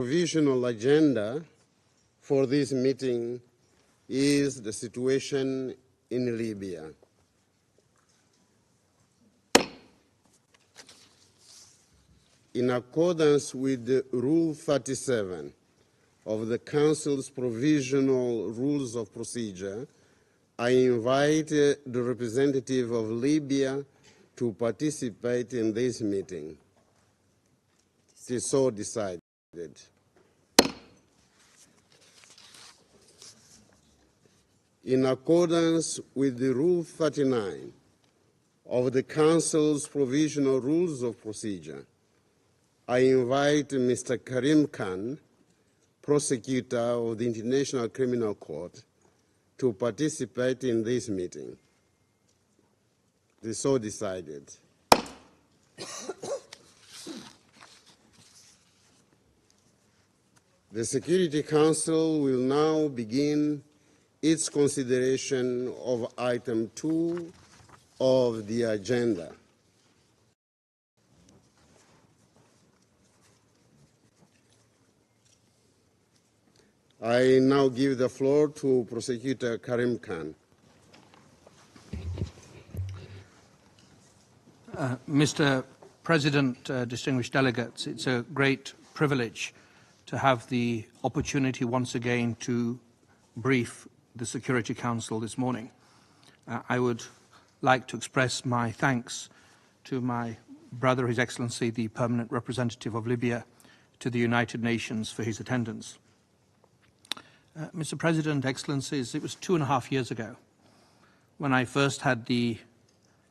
Provisional agenda for this meeting is the situation in Libya. In accordance with Rule 37 of the Council's Provisional Rules of Procedure, I invite the representative of Libya to participate in this meeting. It is so decided. In accordance with the Rule 39 of the Council's Provisional Rules of Procedure, I invite Mr. Karim Khan, prosecutor of the International Criminal Court, to participate in this meeting. It is so decided. The Security Council will now begin its consideration of item 2 of the agenda. I now give the floor to Prosecutor Karim Khan. Mr. President, distinguished delegates, it's a great privilege to have the opportunity once again to brief the Security Council this morning. I would like to express my thanks to my brother, His Excellency, the Permanent Representative of Libya to the United Nations for his attendance. Mr. President, Excellencies, it was 2.5 years ago when I first had the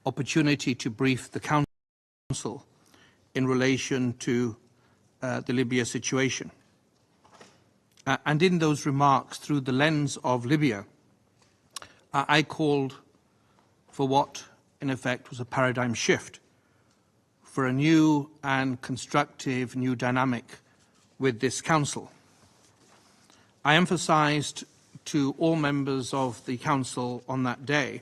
opportunity to brief the Council in relation to the Libya situation. And in those remarks, through the lens of Libya, I called for what, in effect, was a paradigm shift, for a new and constructive new dynamic with this Council. I emphasized to all members of the Council on that day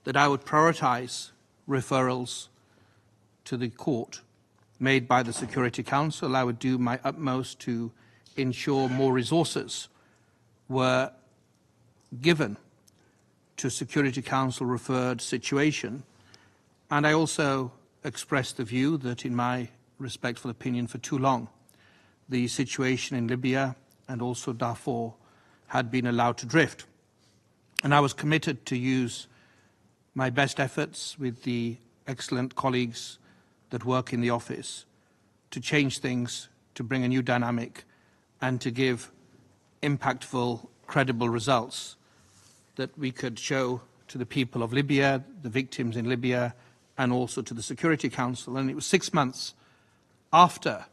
that I would prioritize referrals to the court made by the Security Council. I would do my utmost to ensure more resources were given to Security Council referred situation. And I also expressed the view that, in my respectful opinion, for too long, the situation in Libya and also Darfur had been allowed to drift. And I was committed to use my best efforts with the excellent colleagues that work in the office to change things, to bring a new dynamic, and to give impactful, credible results that we could show to the people of Libya, the victims in Libya, and also to the Security Council. And it was 6 months after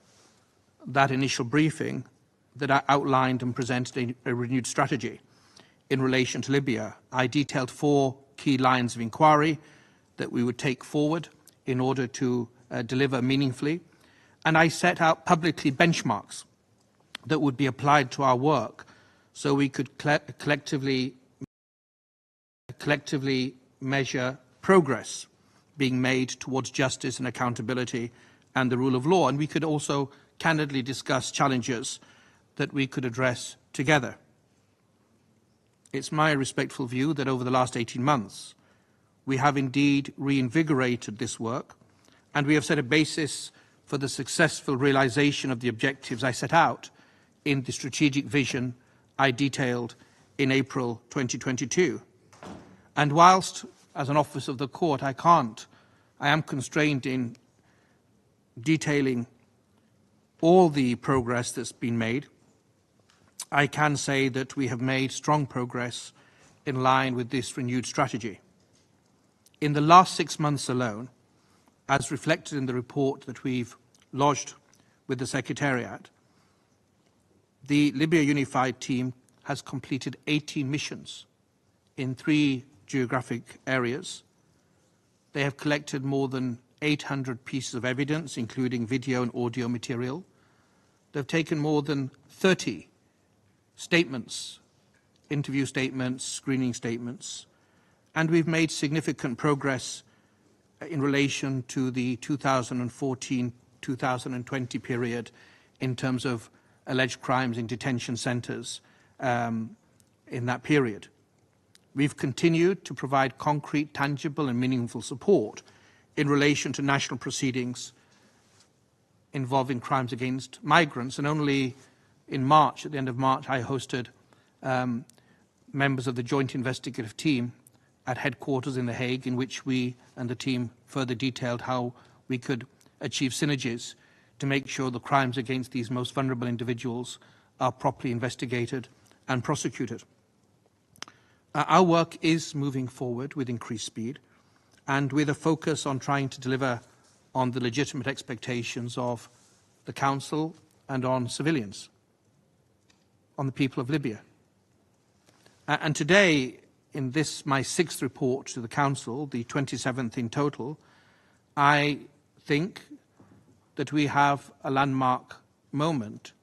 that initial briefing that I outlined and presented a renewed strategy in relation to Libya. I detailed 4 key lines of inquiry that we would take forward in order to deliver meaningfully. And I set out publicly benchmarks that would be applied to our work so we could collectively measure progress being made towards justice and accountability and the rule of law. And we could also candidly discuss challenges that we could address together. It's my respectful view that over the last 18 months, we have indeed reinvigorated this work, and we have set a basis for the successful realization of the objectives I set out in the strategic vision I detailed in April 2022. And whilst, as an officer of the court, I am constrained in detailing all the progress that's been made, I can say that we have made strong progress in line with this renewed strategy. In the last 6 months alone, as reflected in the report that we've lodged with the Secretariat, the Libya Unified Team has completed 18 missions in 3 geographic areas. They have collected more than 800 pieces of evidence, including video and audio material. They've taken more than 30 statements, interview statements, screening statements, and we've made significant progress in relation to the 2014-2020 period in terms of alleged crimes in detention centres in that period. We've continued to provide concrete, tangible and meaningful support in relation to national proceedings involving crimes against migrants. And only in March, at the end of March, I hosted members of the Joint Investigative Team at headquarters in The Hague, in which we and the team further detailed how we could achieve synergies to make sure the crimes against these most vulnerable individuals are properly investigated and prosecuted. Our work is moving forward with increased speed and with a focus on trying to deliver on the legitimate expectations of the Council and on civilians, on the people of Libya. And today, in this, my 6th report to the Council, the 27th in total, I think that we have a landmark moment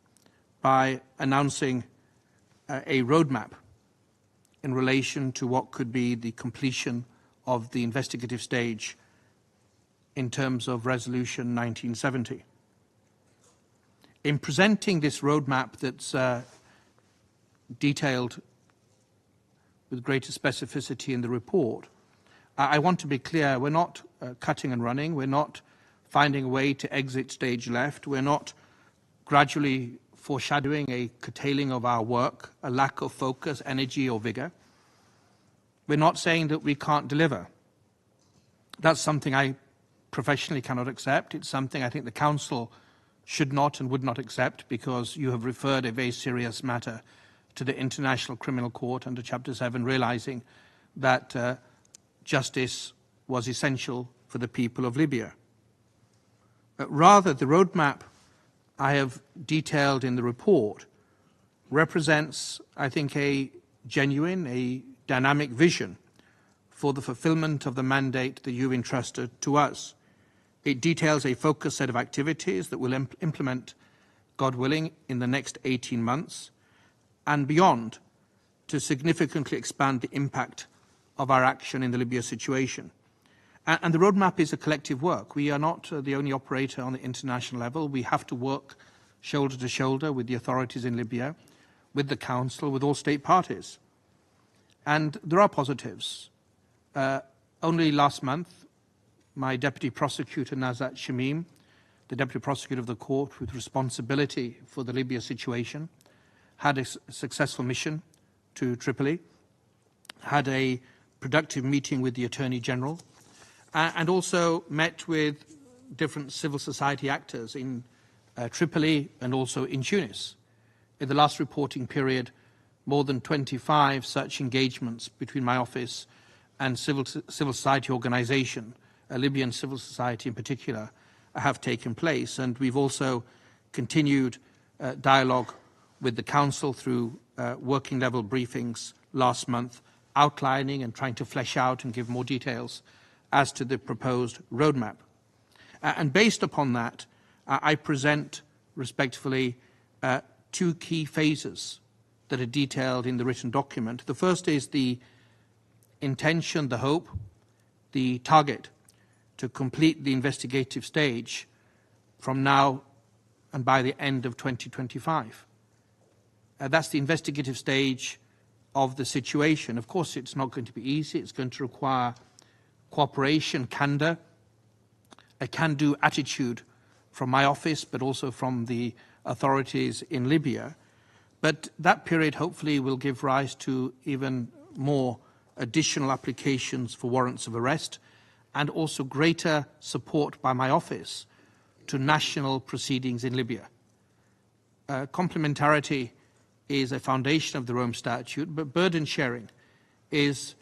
by announcing a roadmap in relation to what could be the completion of the investigative stage in terms of Resolution 1970. In presenting this roadmap that's detailed with greater specificity in the report, I want to be clear, we're not cutting and running, we're not finding a way to exit stage left, we're not gradually foreshadowing a curtailing of our work, a lack of focus, energy or vigour. We're not saying that we can't deliver. That's something I professionally cannot accept. It's something I think the Council should not and would not accept, because you have referred a very serious matter to the International Criminal Court under Chapter 7, realising that justice was essential for the people of Libya. Rather, the roadmap I have detailed in the report represents, I think, a genuine, a dynamic vision for the fulfilment of the mandate that you've entrusted to us. It details a focused set of activities that will implement, God willing, in the next 18 months and beyond, to significantly expand the impact of our action in the Libya situation. And the roadmap is a collective work. We are not the only operator on the international level. We have to work shoulder to shoulder with the authorities in Libya, with the Council, with all state parties. And there are positives. Only last month, my Deputy Prosecutor, Nazat Shamim, the Deputy Prosecutor of the Court with responsibility for the Libya situation, had a successful mission to Tripoli, had a productive meeting with the Attorney General, and also met with different civil society actors in Tripoli and also in Tunis. In the last reporting period, more than 25 such engagements between my office and civil society organisation, Libyan civil society in particular, have taken place. And we've also continued dialogue with the Council through working level briefings last month, outlining and trying to flesh out and give more details as to the proposed roadmap. And based upon that, I present respectfully 2 key phases that are detailed in the written document. The first is the intention, the hope, the target to complete the investigative stage from now and by the end of 2025. That's the investigative stage of the situation. Of course, it's not going to be easy. It's going to require cooperation, candour, a can-do attitude from my office, but also from the authorities in Libya. But that period hopefully will give rise to even more additional applications for warrants of arrest and also greater support by my office to national proceedings in Libya. Complementarity is a foundation of the Rome Statute, but burden sharing is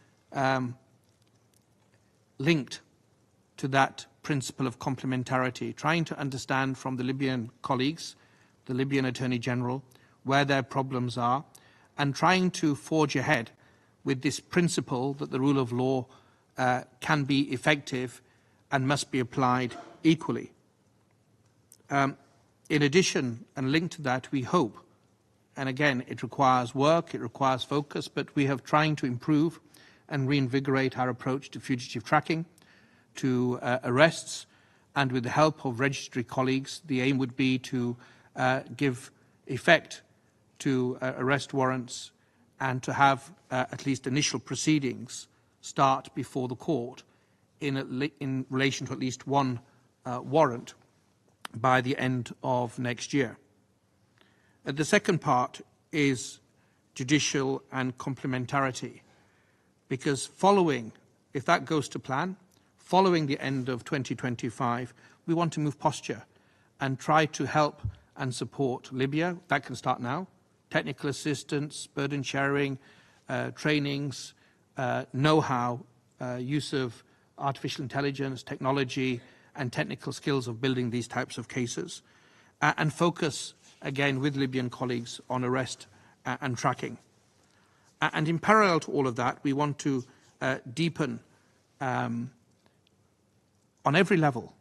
linked to that principle of complementarity, trying to understand from the Libyan colleagues, the Libyan Attorney General, where their problems are, and trying to forge ahead with this principle that the rule of law can be effective and must be applied equally. In addition, and linked to that, we hope, and again, it requires work, it requires focus, but we have trying to improve and reinvigorate our approach to fugitive tracking, to arrests, and with the help of registry colleagues, the aim would be to give effect to arrest warrants and to have at least initial proceedings start before the court in relation to at least one warrant by the end of next year. The second part is judicial and complementarity, because following, if that goes to plan, following the end of 2025, we want to move posture and try to help and support Libya. That can start now. Technical assistance, burden sharing, trainings, know-how, use of artificial intelligence, technology, and technical skills of building these types of cases, and focus, again, with Libyan colleagues on arrest and tracking. And in parallel to all of that, we want to deepen, on every level,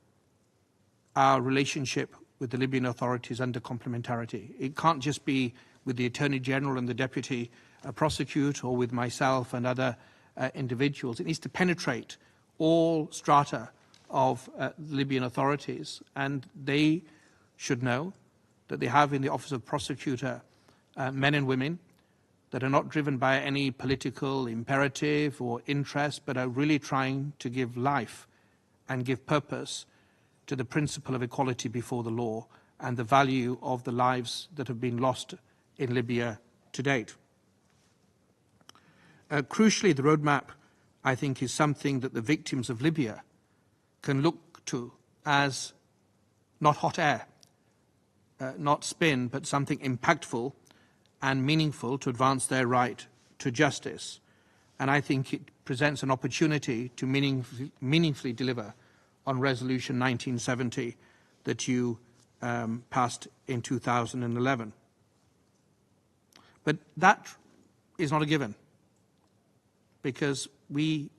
our relationship with the Libyan authorities under complementarity. It can't just be with the Attorney General and the Deputy Prosecutor or with myself and other individuals. It needs to penetrate all strata of Libyan authorities, and they should know that they have in the Office of Prosecutor men and women that are not driven by any political imperative or interest, but are really trying to give life and give purpose to the principle of equality before the law and the value of the lives that have been lost in Libya to date. Crucially, the roadmap, I think, is something that the victims of Libya can look to as not hot air, not spin, but something impactful and meaningful to advance their right to justice. And I think it presents an opportunity to meaningfully deliver on Resolution 1970 that you passed in 2011. But that is not a given, because we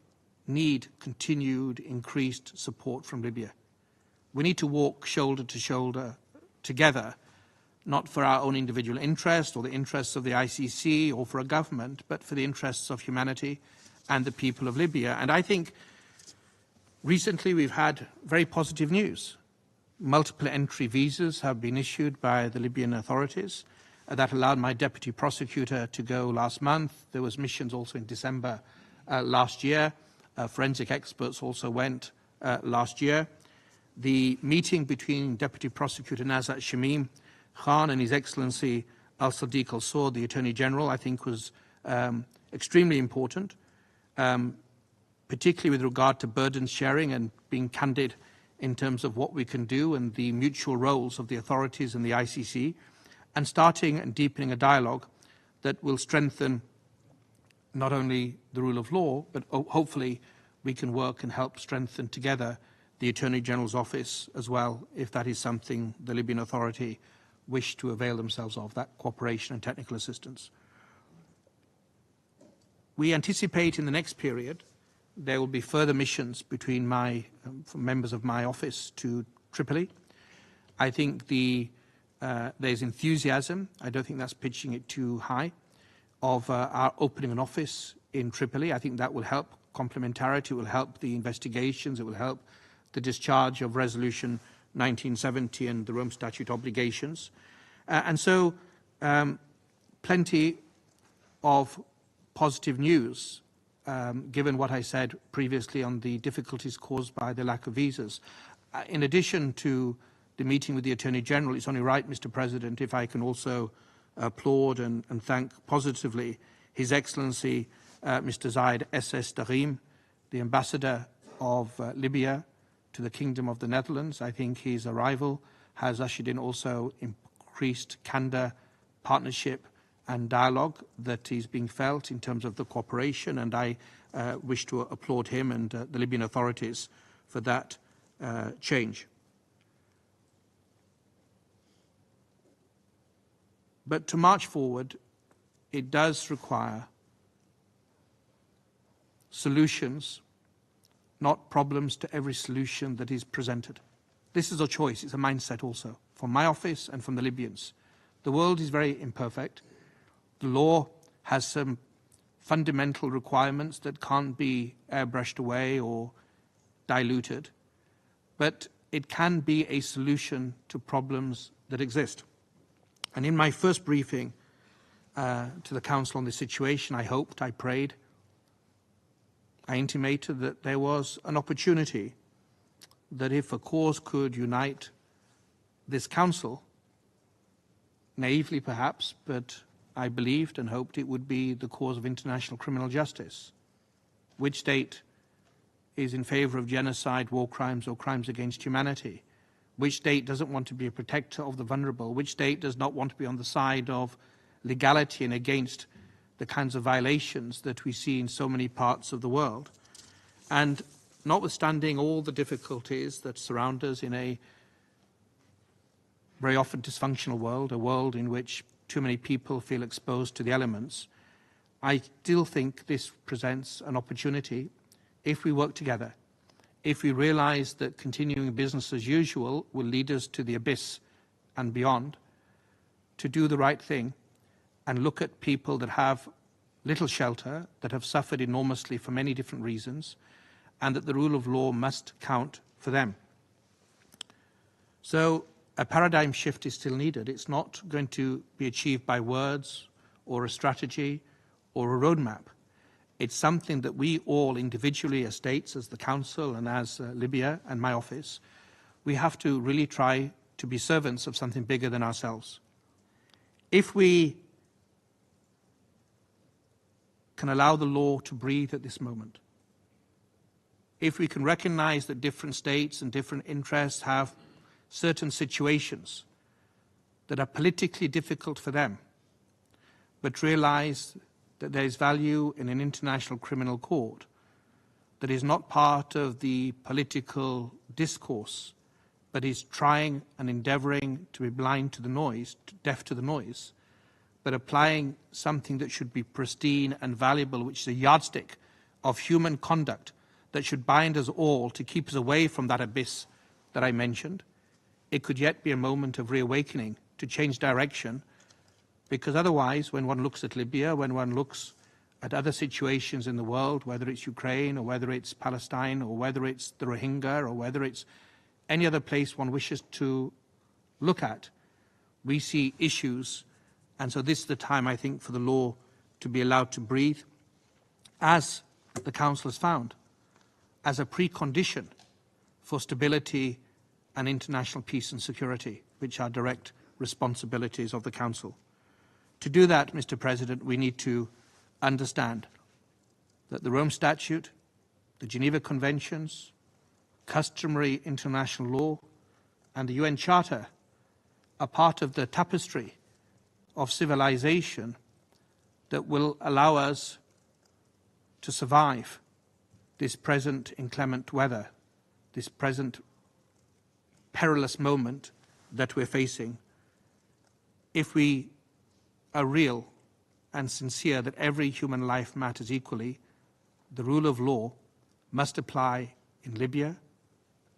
need continued increased support from Libya. We need to walk shoulder to shoulder together, not for our own individual interest or the interests of the ICC or for a government, but for the interests of humanity and the people of Libya. And I think recently we've had very positive news. Multiple entry visas have been issued by the Libyan authorities. That allowed my deputy prosecutor to go last month. There was missions also in December last year. Forensic experts also went last year. The meeting between Deputy Prosecutor Nazat Shamim Khan and His Excellency Al-Sadiq Al-Saud, the Attorney General, I think was extremely important, particularly with regard to burden sharing and being candid in terms of what we can do and the mutual roles of the authorities and the ICC, and starting and deepening a dialogue that will strengthen not only the rule of law, but hopefully we can work and help strengthen together the Attorney General's office as well, if that is something the Libyan Authority wish to avail themselves of, that cooperation and technical assistance. We anticipate in the next period there will be further missions between members of my office to Tripoli. I think there's enthusiasm, I don't think that's pitching it too high, of our opening an office in Tripoli. I think that will help complementarity, it will help the investigations, it will help the discharge of Resolution 1970 and the Rome Statute obligations. And so plenty of positive news, given what I said previously on the difficulties caused by the lack of visas. In addition to the meeting with the Attorney General, it's only right, Mr. President, if I can also applaud and thank positively His Excellency Mr. Zayed SS Darim, the Ambassador of Libya to the Kingdom of the Netherlands. I think his arrival has ushered in also increased candor, partnership and dialogue that is being felt in terms of the cooperation, and I wish to applaud him and the Libyan authorities for that change. But to march forward, it does require solutions, not problems to every solution that is presented. This is a choice, it's a mindset also, from my office and from the Libyans. The world is very imperfect. The law has some fundamental requirements that can't be airbrushed away or diluted, but it can be a solution to problems that exist. And in my first briefing to the Council on this situation, I hoped, I prayed, I intimated that there was an opportunity that if a cause could unite this Council, naively perhaps, but I believed and hoped it would be the cause of international criminal justice. Which state is in favour of genocide, war crimes or crimes against humanity? Which state doesn't want to be a protector of the vulnerable? Which state does not want to be on the side of legality and against the kinds of violations that we see in so many parts of the world? And notwithstanding all the difficulties that surround us in a very often dysfunctional world, a world in which too many people feel exposed to the elements, I still think this presents an opportunity, if we work together, if we realise that continuing business as usual will lead us to the abyss and beyond, to do the right thing and look at people that have little shelter, that have suffered enormously for many different reasons, and that the rule of law must count for them. So a paradigm shift is still needed. It's not going to be achieved by words or a strategy or a roadmap. It's something that we all individually as states, as the Council and as Libya and my office, we have to really try to be servants of something bigger than ourselves. If we can allow the law to breathe at this moment, if we can recognize that different states and different interests have certain situations that are politically difficult for them, but realize that there is value in an international criminal court that is not part of the political discourse, but is trying and endeavoring to be blind to the noise, deaf to the noise, but applying something that should be pristine and valuable, which is a yardstick of human conduct that should bind us all to keep us away from that abyss that I mentioned. It could yet be a moment of reawakening to change direction, because otherwise, when one looks at Libya, when one looks at other situations in the world, whether it's Ukraine or whether it's Palestine or whether it's the Rohingya or whether it's any other place one wishes to look at, we see issues. And so this is the time, I think, for the law to be allowed to breathe, as the Council has found, as a precondition for stability and international peace and security, which are direct responsibilities of the Council. To do that, Mr. President, we need to understand that the Rome Statute, the Geneva Conventions, customary international law, and the UN Charter are part of the tapestry of civilization that will allow us to survive this present inclement weather, this present perilous moment that we're facing, if we are real and sincere that every human life matters equally. The rule of law must apply in Libya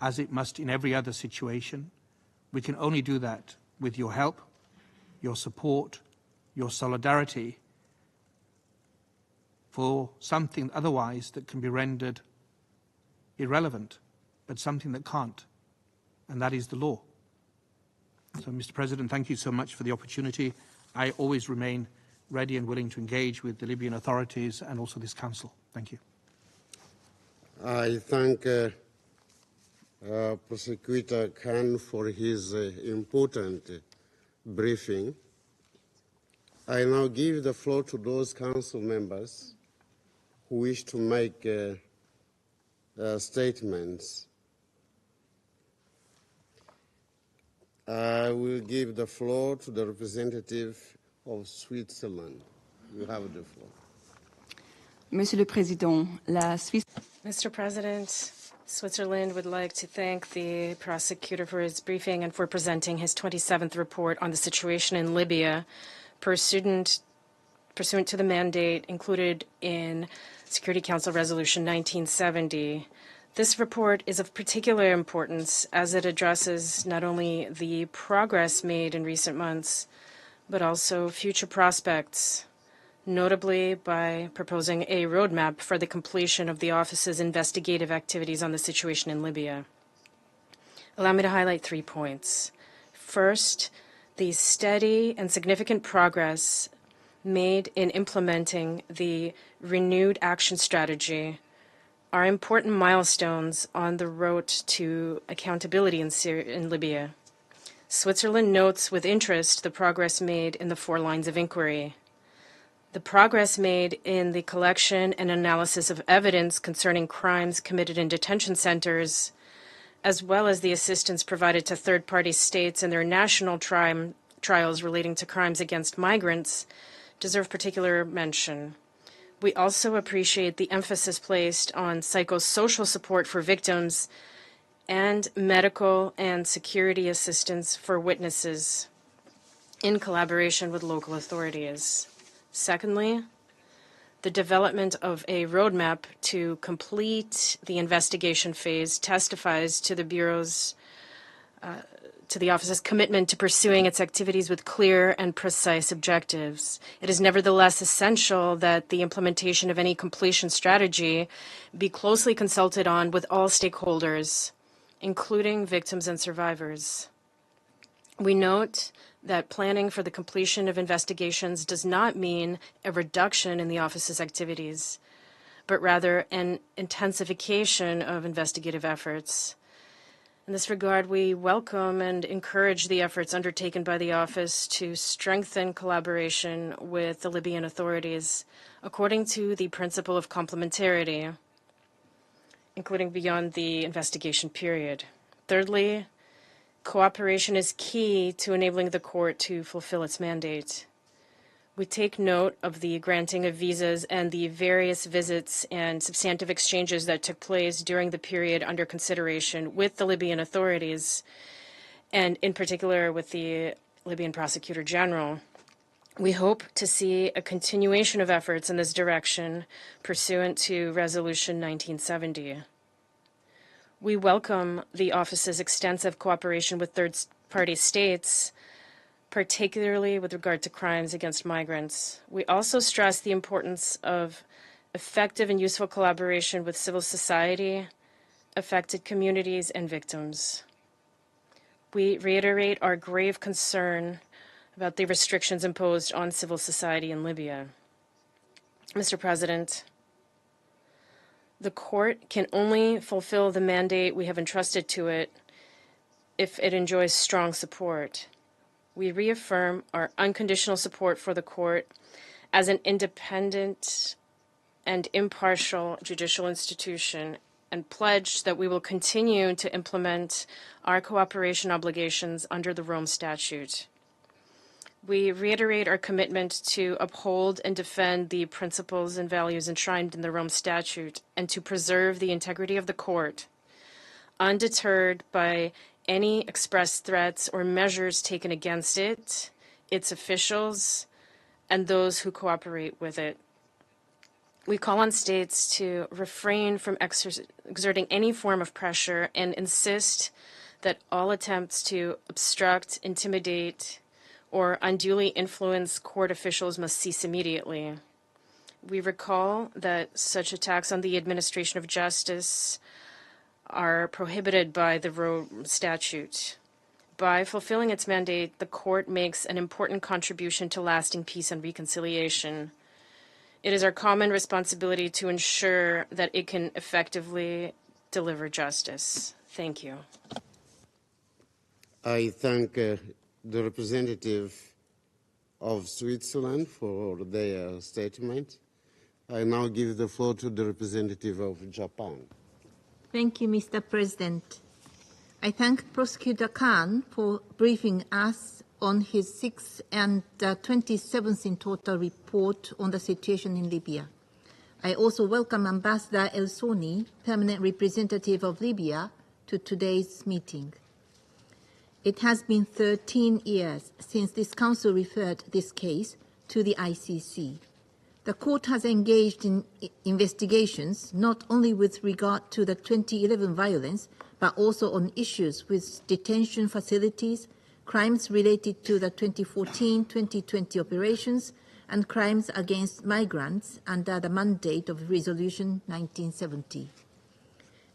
as it must in every other situation. We can only do that with your help, your support, your solidarity, for something otherwise that can be rendered irrelevant, but something that can't, and that is the law. So, Mr. President, thank you so much for the opportunity. I always remain ready and willing to engage with the Libyan authorities and also this Council. Thank you. I thank Prosecutor Khan for his important briefing. I now give the floor to those Council members who wish to make statements. I will give the floor to the representative of Switzerland. You have the floor. Monsieur le Président, la Suisse... Mr. President, Switzerland would like to thank the prosecutor for his briefing and for presenting his 27th report on the situation in Libya, pursuant to the mandate included in Security Council Resolution 1970. This report is of particular importance as it addresses not only the progress made in recent months, but also future prospects, notably by proposing a roadmap for the completion of the office's investigative activities on the situation in Libya. Allow me to highlight 3 points. First, the steady and significant progress made in implementing the renewed action strategy are important milestones on the road to accountability in Libya. Switzerland notes with interest the progress made in the 4 lines of inquiry. The progress made in the collection and analysis of evidence concerning crimes committed in detention centers, as well as the assistance provided to third-party states in their national trials relating to crimes against migrants, deserve particular mention. We also appreciate the emphasis placed on psychosocial support for victims and medical and security assistance for witnesses in collaboration with local authorities. Secondly, the development of a roadmap to complete the investigation phase testifies to the Bureau's to the Office's commitment to pursuing its activities with clear and precise objectives. It is nevertheless essential that the implementation of any completion strategy be closely consulted on with all stakeholders, including victims and survivors. We note that planning for the completion of investigations does not mean a reduction in the Office's activities, but rather an intensification of investigative efforts. In this regard, we welcome and encourage the efforts undertaken by the Office to strengthen collaboration with the Libyan authorities according to the principle of complementarity, including beyond the investigation period. Thirdly, cooperation is key to enabling the court to fulfill its mandate. We take note of the granting of visas and the various visits and substantive exchanges that took place during the period under consideration with the Libyan authorities, and in particular with the Libyan Prosecutor General. We hope to see a continuation of efforts in this direction pursuant to Resolution 1970. We welcome the Office's extensive cooperation with third-party states, particularly with regard to crimes against migrants. We also stress the importance of effective and useful collaboration with civil society, affected communities, and victims. We reiterate our grave concern about the restrictions imposed on civil society in Libya. Mr. President, the court can only fulfill the mandate we have entrusted to it if it enjoys strong support. We reaffirm our unconditional support for the court as an independent and impartial judicial institution and pledge that we will continue to implement our cooperation obligations under the Rome Statute. We reiterate our commitment to uphold and defend the principles and values enshrined in the Rome Statute and to preserve the integrity of the court, undeterred by any express threats or measures taken against it, its officials, and those who cooperate with it. We call on states to refrain from exerting any form of pressure and insist that all attempts to obstruct, intimidate, or unduly influence court officials must cease immediately. We recall that such attacks on the administration of justice are prohibited by the Rome Statute. By fulfilling its mandate, the court makes an important contribution to lasting peace and reconciliation. It is our common responsibility to ensure that it can effectively deliver justice. Thank you. I thank the representative of Switzerland for their statement. I now give the floor to the representative of Japan. Thank you, Mr. President. I thank Prosecutor Khan for briefing us on his 6th and 27th in total report on the situation in Libya. I also welcome Ambassador El Soni, permanent representative of Libya, to today's meeting. It has been 13 years since this Council referred this case to the ICC. The court has engaged in investigations not only with regard to the 2011 violence, but also on issues with detention facilities, crimes related to the 2014-2020 operations, and crimes against migrants under the mandate of Resolution 1970.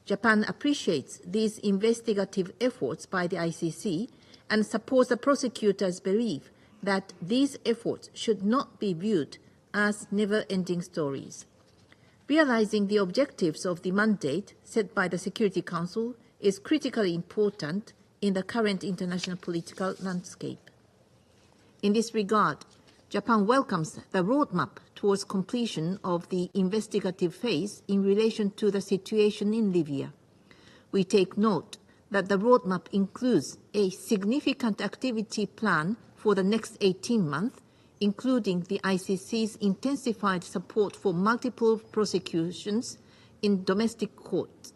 Japan appreciates these investigative efforts by the ICC and supports the prosecutor's belief that these efforts should not be viewed as never-ending stories. Realizing the objectives of the mandate set by the Security Council is critically important in the current international political landscape. In this regard, Japan welcomes the roadmap towards completion of the investigative phase in relation to the situation in Libya. We take note that the roadmap includes a significant activity plan for the next 18 months, including the ICC's intensified support for multiple prosecutions in domestic courts.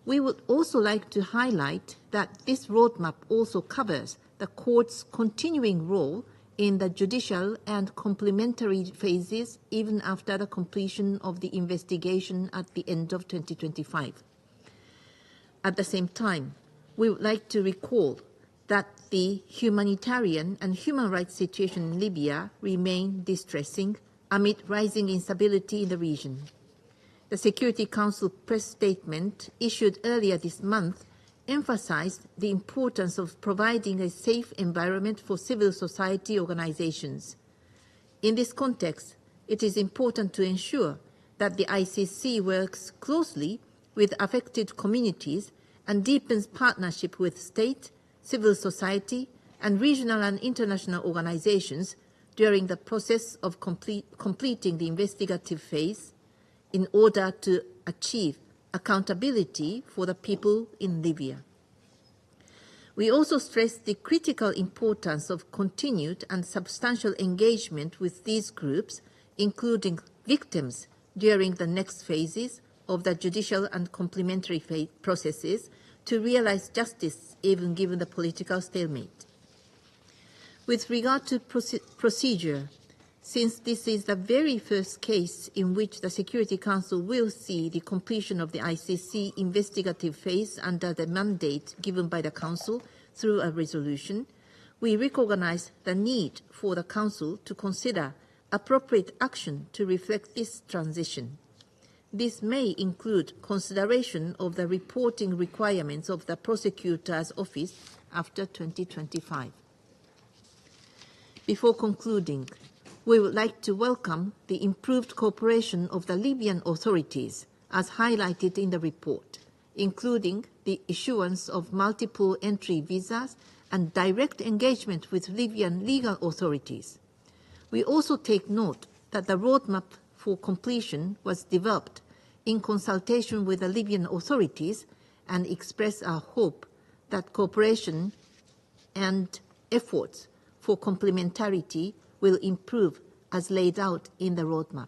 We would also like to highlight that this roadmap also covers the court's continuing role in the judicial and complementary phases even after the completion of the investigation at the end of 2025. At the same time, we would like to recall that the humanitarian and human rights situation in Libya remain distressing amid rising instability in the region. The Security Council press statement issued earlier this month emphasized the importance of providing a safe environment for civil society organizations. In this context, it is important to ensure that the ICC works closely with affected communities and deepens partnership with state, civil society, and regional and international organizations during the process of completing the investigative phase in order to achieve accountability for the people in Libya. We also stress the critical importance of continued and substantial engagement with these groups, including victims, during the next phases of the judicial and complementary processes to realize justice, even given the political stalemate. With regard to procedure, since this is the very first case in which the Security Council will see the completion of the ICC investigative phase under the mandate given by the Council through a resolution, we recognize the need for the Council to consider appropriate action to reflect this transition. This may include consideration of the reporting requirements of the Prosecutor's Office after 2025. Before concluding, we would like to welcome the improved cooperation of the Libyan authorities, as highlighted in the report, including the issuance of multiple entry visas and direct engagement with Libyan legal authorities. We also take note that the roadmap for completion was developed in consultation with the Libyan authorities and express our hope that cooperation and efforts for complementarity will improve as laid out in the roadmap.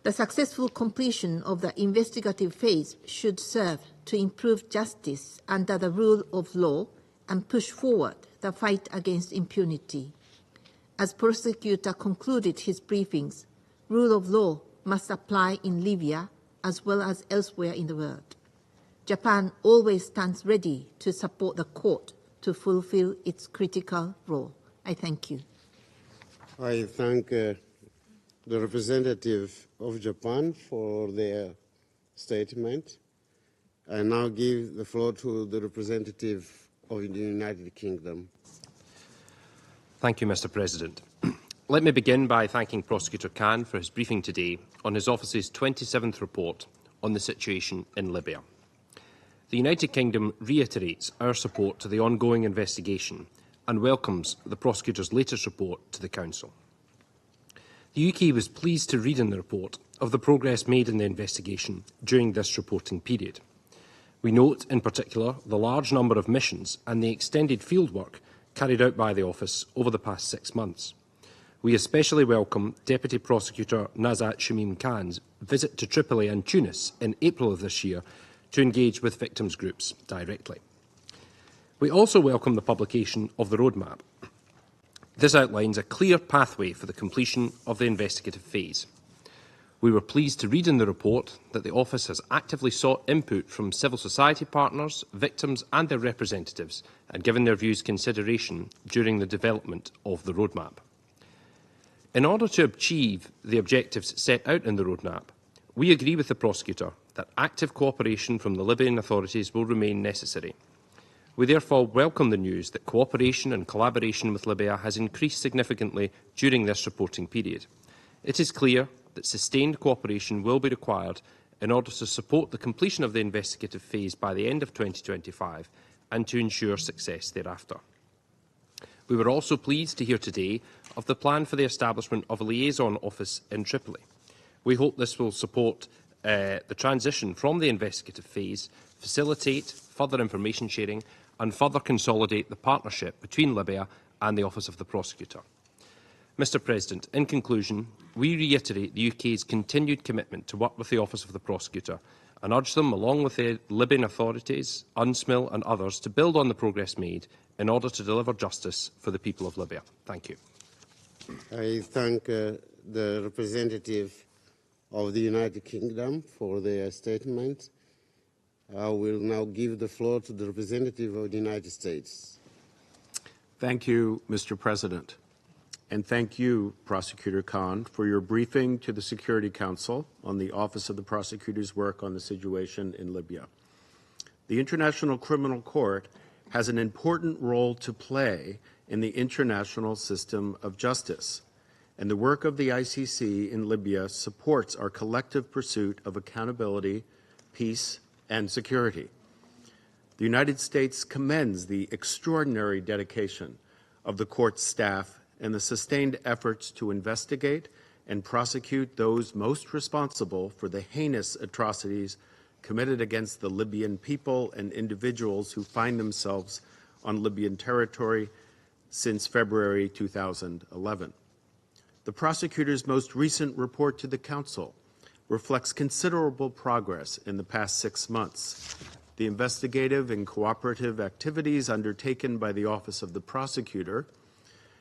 The successful completion of the investigative phase should serve to improve justice under the rule of law and push forward the fight against impunity. As prosecutor concluded his briefings, rule of law must apply in Libya as well as elsewhere in the world. Japan always stands ready to support the court to fulfill its critical role. I thank you. I thank the representative of Japan for their statement. I now give the floor to the representative of the United Kingdom. Thank you, Mr. President. Let me begin by thanking Prosecutor Khan for his briefing today on his office's 27th report on the situation in Libya. The United Kingdom reiterates our support to the ongoing investigation and welcomes the prosecutor's latest report to the Council. The UK was pleased to read in the report of the progress made in the investigation during this reporting period. We note, in particular, the large number of missions and the extended fieldwork carried out by the Office over the past 6 months. We especially welcome Deputy Prosecutor Nazat Shamim Khan's visit to Tripoli and Tunis in April of this year to engage with victims' groups directly. We also welcome the publication of the roadmap. This outlines a clear pathway for the completion of the investigative phase. We were pleased to read in the report that the Office has actively sought input from civil society partners, victims and their representatives and given their views consideration during the development of the roadmap. In order to achieve the objectives set out in the roadmap, we agree with the prosecutor that active cooperation from the Libyan authorities will remain necessary. We therefore welcome the news that cooperation and collaboration with Libya has increased significantly during this reporting period. It is clear that sustained cooperation will be required in order to support the completion of the investigative phase by the end of 2025 and to ensure success thereafter. We were also pleased to hear today of the plan for the establishment of a liaison office in Tripoli. We hope this will support the transition from the investigative phase, facilitate further information sharing and further consolidate the partnership between Libya and the Office of the Prosecutor. Mr President, in conclusion, we reiterate the UK's continued commitment to work with the Office of the Prosecutor and urge them, along with the Libyan authorities, UNSMIL and others, to build on the progress made in order to deliver justice for the people of Libya. Thank you. I thank the representative of the United Kingdom for their statement. I will now give the floor to the representative of the United States. Thank you, Mr. President. And thank you, Prosecutor Khan, for your briefing to the Security Council on the Office of the Prosecutor's work on the situation in Libya. The International Criminal Court has an important role to play in the international system of justice, and the work of the ICC in Libya supports our collective pursuit of accountability, peace, and security. The United States commends the extraordinary dedication of the court's staff and the sustained efforts to investigate and prosecute those most responsible for the heinous atrocities committed against the Libyan people and individuals who find themselves on Libyan territory since February 2011. The prosecutor's most recent report to the Council reflects considerable progress in the past 6 months. The investigative and cooperative activities undertaken by the Office of the Prosecutor,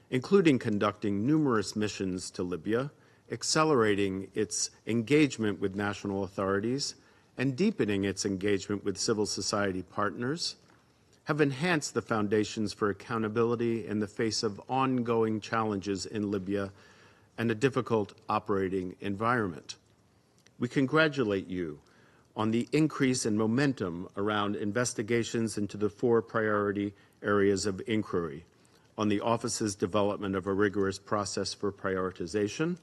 including conducting numerous missions to Libya, accelerating its engagement with national authorities, and deepening its engagement with civil society partners, have enhanced the foundations for accountability in the face of ongoing challenges in Libya and a difficult operating environment. We congratulate you on the increase in momentum around investigations into the 4 priority areas of inquiry, on the Office's development of a rigorous process for prioritization,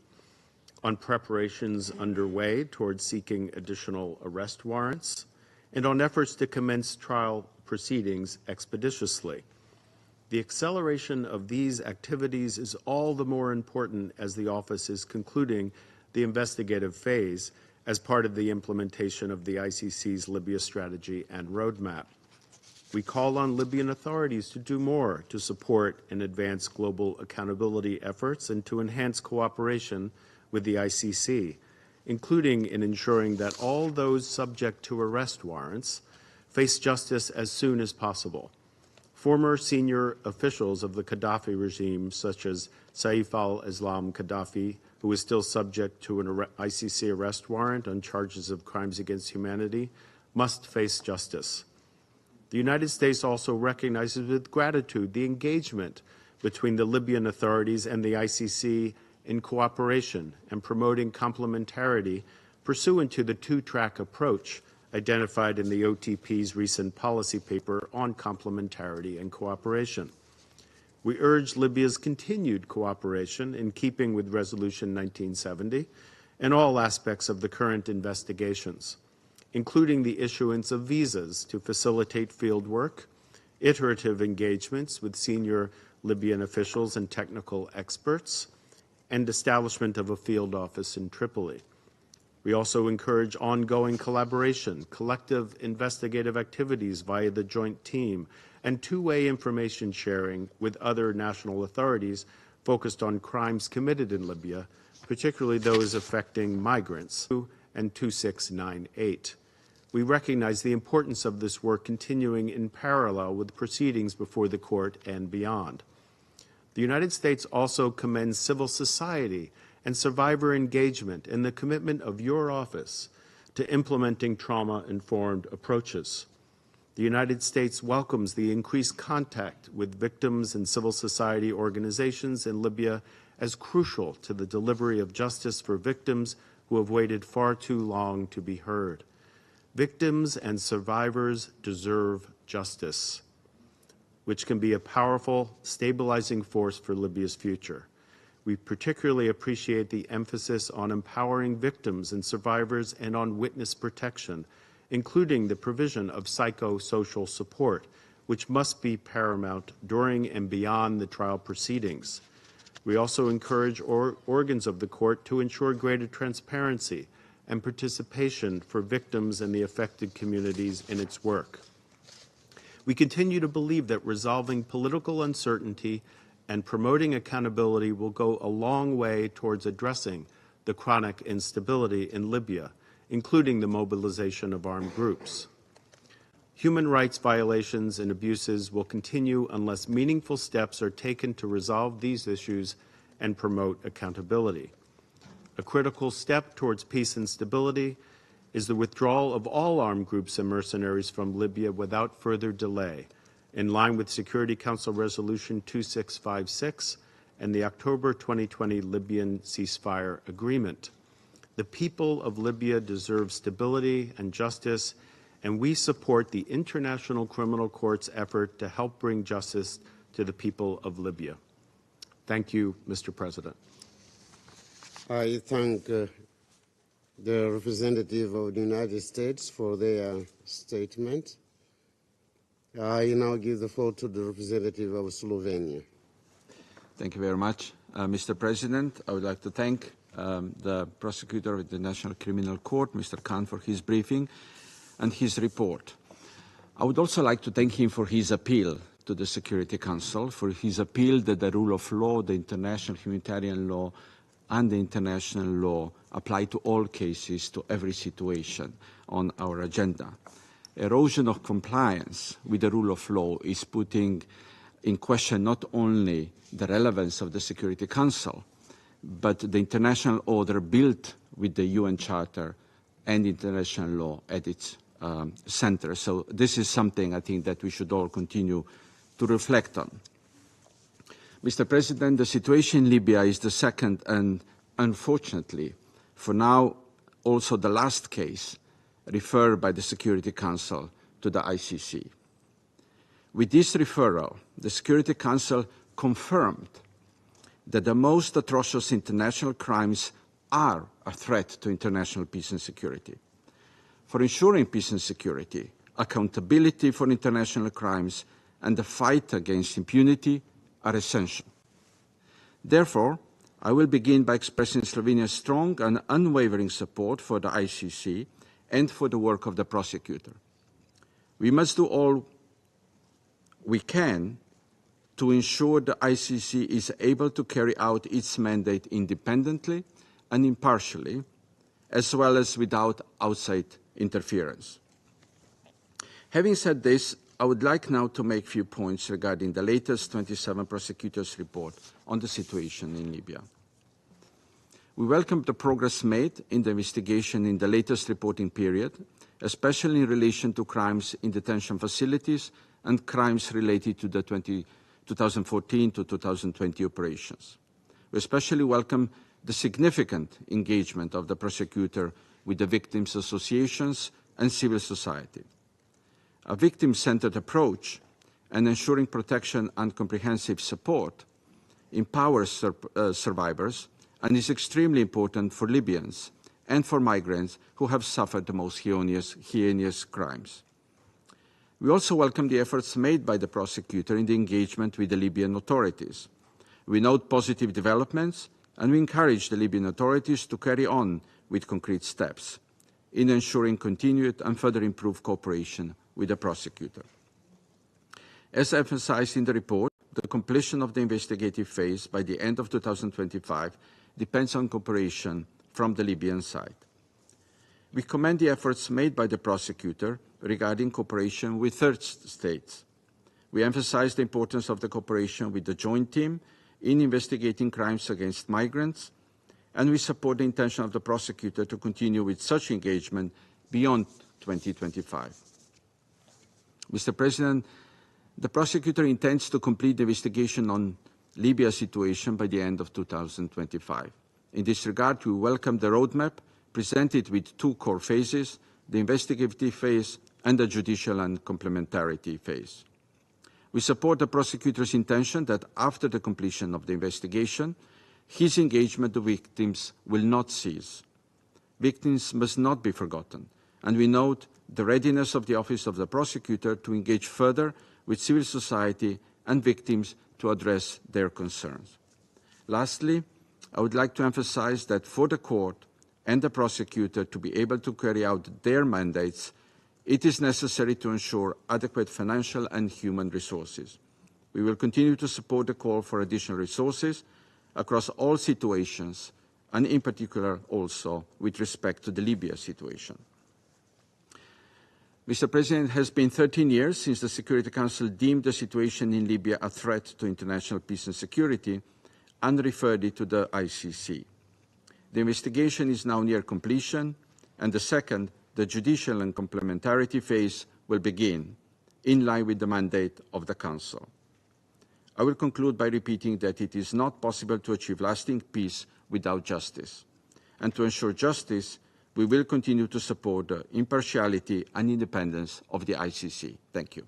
on preparations underway towards seeking additional arrest warrants, and on efforts to commence trial proceedings expeditiously. The acceleration of these activities is all the more important as the Office is concluding the investigative phase as part of the implementation of the ICC's Libya strategy and roadmap. We call on Libyan authorities to do more to support and advance global accountability efforts and to enhance cooperation with the ICC, including in ensuring that all those subject to arrest warrants face justice as soon as possible. Former senior officials of the Gaddafi regime, such as Saif al-Islam Gaddafi, who is still subject to an ICC arrest warrant on charges of crimes against humanity, must face justice. The United States also recognizes with gratitude the engagement between the Libyan authorities and the ICC in cooperation and promoting complementarity pursuant to the 2-track approach identified in the OTP's recent policy paper on complementarity and cooperation. We urge Libya's continued cooperation in keeping with Resolution 1970 and all aspects of the current investigations, including the issuance of visas to facilitate field work, iterative engagements with senior Libyan officials and technical experts, and establishment of a field office in Tripoli. We also encourage ongoing collaboration, collective investigative activities via the joint team, and 2-way information sharing with other national authorities focused on crimes committed in Libya, particularly those affecting migrants, and 2698. We recognize the importance of this work continuing in parallel with proceedings before the court and beyond. The United States also commends civil society and survivor engagement and the commitment of your office to implementing trauma-informed approaches. The United States welcomes the increased contact with victims and civil society organizations in Libya as crucial to the delivery of justice for victims who have waited far too long to be heard. Victims and survivors deserve justice. which can be a powerful, stabilizing force for Libya's future. We particularly appreciate the emphasis on empowering victims and survivors and on witness protection, including the provision of psychosocial support, which must be paramount during and beyond the trial proceedings. We also encourage organs of the court to ensure greater transparency and participation for victims and the affected communities in its work. We continue to believe that resolving political uncertainty and promoting accountability will go a long way towards addressing the chronic instability in Libya, including the mobilization of armed groups. Human rights violations and abuses will continue unless meaningful steps are taken to resolve these issues and promote accountability. A critical step towards peace and stability is the withdrawal of all armed groups and mercenaries from Libya without further delay, in line with Security Council Resolution 2656 and the October 2020 Libyan ceasefire agreement. The people of Libya deserve stability and justice, and we support the International Criminal Court's effort to help bring justice to the people of Libya. Thank you, Mr. President. I thank the representative of the United States for their statement. I now give the floor to the representative of Slovenia. Thank you very much, Mr. President. I would like to thank the prosecutor of the National Criminal Court, Mr. Khan, for his briefing and his report. I would also like to thank him for his appeal to the Security Council, for his appeal that the rule of law, the international humanitarian law, and the international law apply to all cases, to every situation on our agenda. Erosion of compliance with the rule of law is putting in question not only the relevance of the Security Council, but the international order built with the UN Charter and international law at its center. So this is something I think that we should all continue to reflect on. Mr. President, the situation in Libya is the second and, unfortunately, for now, also the last case referred by the Security Council to the ICC. With this referral, the Security Council confirmed that the most atrocious international crimes are a threat to international peace and security. For ensuring peace and security, accountability for international crimes and the fight against impunity are essential. Therefore, I will begin by expressing Slovenia's strong and unwavering support for the ICC and for the work of the prosecutor. We must do all we can to ensure the ICC is able to carry out its mandate independently and impartially, as well as without outside interference. Having said this, I would like now to make a few points regarding the latest 27 prosecutors' report on the situation in Libya. We welcome the progress made in the investigation in the latest reporting period, especially in relation to crimes in detention facilities and crimes related to the 2014 to 2020 operations. We especially welcome the significant engagement of the prosecutor with the victims' associations and civil society. A victim-centered approach and ensuring protection and comprehensive support empowers survivors and is extremely important for Libyans and for migrants who have suffered the most heinous crimes. We also welcome the efforts made by the prosecutor in the engagement with the Libyan authorities. We note positive developments and we encourage the Libyan authorities to carry on with concrete steps in ensuring continued and further improved cooperation with the prosecutor. As emphasized in the report, the completion of the investigative phase by the end of 2025 depends on cooperation from the Libyan side. We commend the efforts made by the prosecutor regarding cooperation with third states. We emphasize the importance of the cooperation with the joint team in investigating crimes against migrants, and we support the intention of the prosecutor to continue with such engagement beyond 2025. Mr. President, the prosecutor intends to complete the investigation on Libya's situation by the end of 2025. In this regard, we welcome the roadmap presented with two core phases, the investigative phase and the judicial and complementarity phase. We support the prosecutor's intention that after the completion of the investigation, his engagement with victims will not cease. Victims must not be forgotten, and we note the readiness of the Office of the Prosecutor to engage further with civil society and victims to address their concerns. Lastly, I would like to emphasize that for the Court and the prosecutor to be able to carry out their mandates, it is necessary to ensure adequate financial and human resources. We will continue to support the call for additional resources across all situations, and in particular also with respect to the Libya situation. Mr. President, it has been 13 years since the Security Council deemed the situation in Libya a threat to international peace and security and referred it to the ICC. The investigation is now near completion, and the second, the judicial and complementarity phase, will begin, in line with the mandate of the Council. I will conclude by repeating that it is not possible to achieve lasting peace without justice. And to ensure justice, we will continue to support the impartiality and independence of the ICC. Thank you.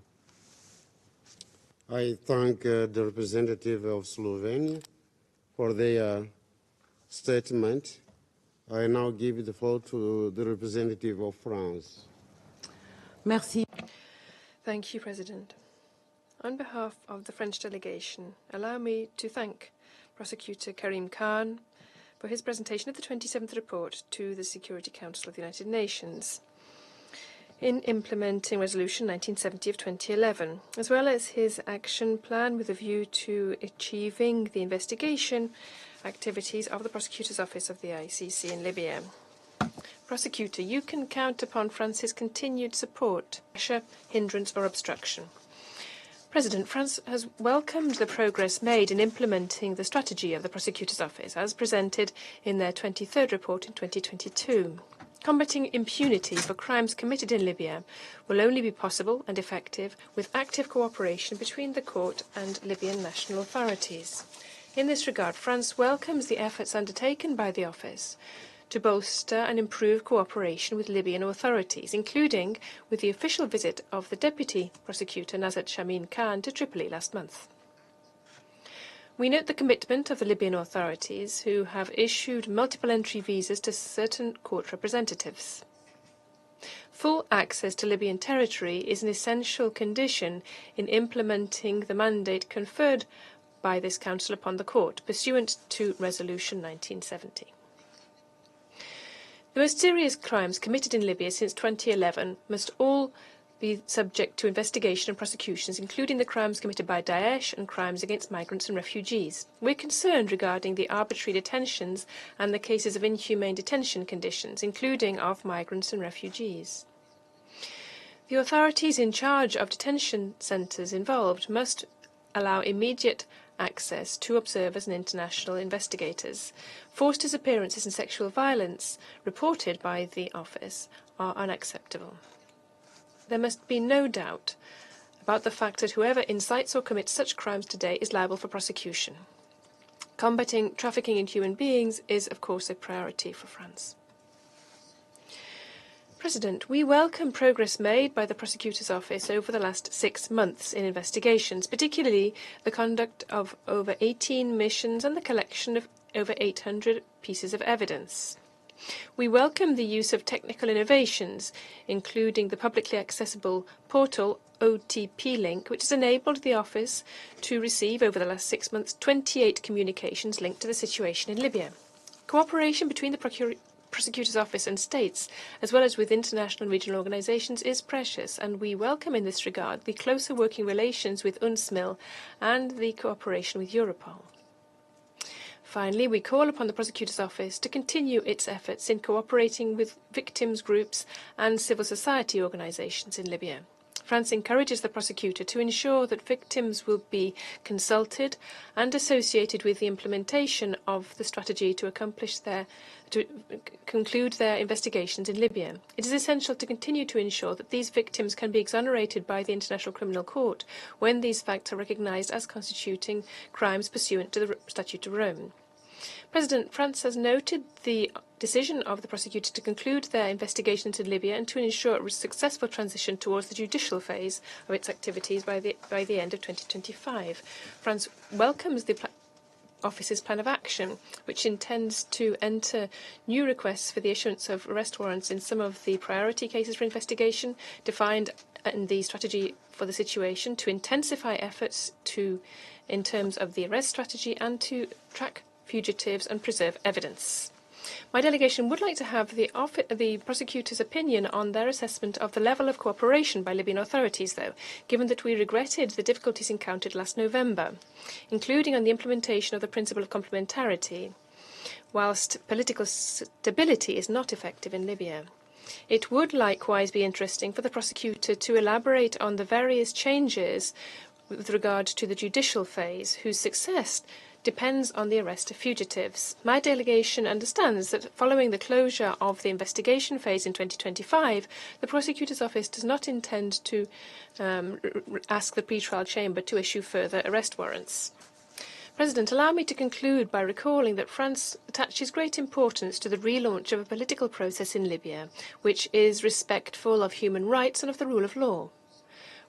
I thank the representative of Slovenia for their statement. I now give the floor to the representative of France. Merci. Thank you, President. On behalf of the French delegation, allow me to thank Prosecutor Karim Khan for his presentation of the 27th report to the Security Council of the United Nations in implementing Resolution 1970 of 2011, as well as his action plan with a view to achieving the investigation activities of the Prosecutor's Office of the ICC in Libya. Prosecutor, you can count upon France's continued support, pressure, hindrance or obstruction. President, France has welcomed the progress made in implementing the strategy of the Prosecutor's Office as presented in their 23rd report in 2022. Combating impunity for crimes committed in Libya will only be possible and effective with active cooperation between the court and Libyan national authorities. In this regard, France welcomes the efforts undertaken by the Office to bolster and improve cooperation with Libyan authorities, including with the official visit of the Deputy Prosecutor Nazat Shamin Khan to Tripoli last month. We note the commitment of the Libyan authorities, who have issued multiple entry visas to certain court representatives. Full access to Libyan territory is an essential condition in implementing the mandate conferred by this Council upon the Court, pursuant to Resolution 1970. The most serious crimes committed in Libya since 2011 must all be subject to investigation and prosecutions, including the crimes committed by Daesh and crimes against migrants and refugees. We're concerned regarding the arbitrary detentions and the cases of inhumane detention conditions, including of migrants and refugees. The authorities in charge of detention centres involved must allow immediate access to observers and international investigators. Forced disappearances and sexual violence reported by the office are unacceptable. There must be no doubt about the fact that whoever incites or commits such crimes today is liable for prosecution. Combating trafficking in human beings is, of course, a priority for France. President, we welcome progress made by the Prosecutor's Office over the last 6 months in investigations, particularly the conduct of over 18 missions and the collection of over 800 pieces of evidence. We welcome the use of technical innovations, including the publicly accessible portal OTP link, which has enabled the Office to receive over the last 6 months 28 communications linked to the situation in Libya. Cooperation between the Prosecutor's Office and states, as well as with international and regional organisations, is precious, and we welcome in this regard the closer working relations with UNSMIL and the cooperation with Europol. Finally, we call upon the Prosecutor's Office to continue its efforts in cooperating with victims' groups and civil society organisations in Libya. France encourages the prosecutor to ensure that victims will be consulted and associated with the implementation of the strategy to conclude their investigations in Libya. It is essential to continue to ensure that these victims can be exonerated by the International Criminal Court when these facts are recognised as constituting crimes pursuant to the Statute of Rome. President, France has noted the decision of the prosecutor to conclude their investigation into Libya and to ensure a successful transition towards the judicial phase of its activities by the end of 2025. France welcomes the Office's plan of action, which intends to enter new requests for the issuance of arrest warrants in some of the priority cases for investigation defined in the strategy for the situation, to intensify efforts in terms of the arrest strategy and to track fugitives and preserve evidence. My delegation would like to have the prosecutor's opinion on their assessment of the level of cooperation by Libyan authorities, though, given that we regretted the difficulties encountered last November, including on the implementation of the principle of complementarity, whilst political stability is not effective in Libya. It would likewise be interesting for the prosecutor to elaborate on the various changes with regard to the judicial phase, whose success depends on the arrest of fugitives. My delegation understands that following the closure of the investigation phase in 2025, the prosecutor's office does not intend to ask the pretrial chamber to issue further arrest warrants. President, allow me to conclude by recalling that France attaches great importance to the relaunch of a political process in Libya, which is respectful of human rights and of the rule of law.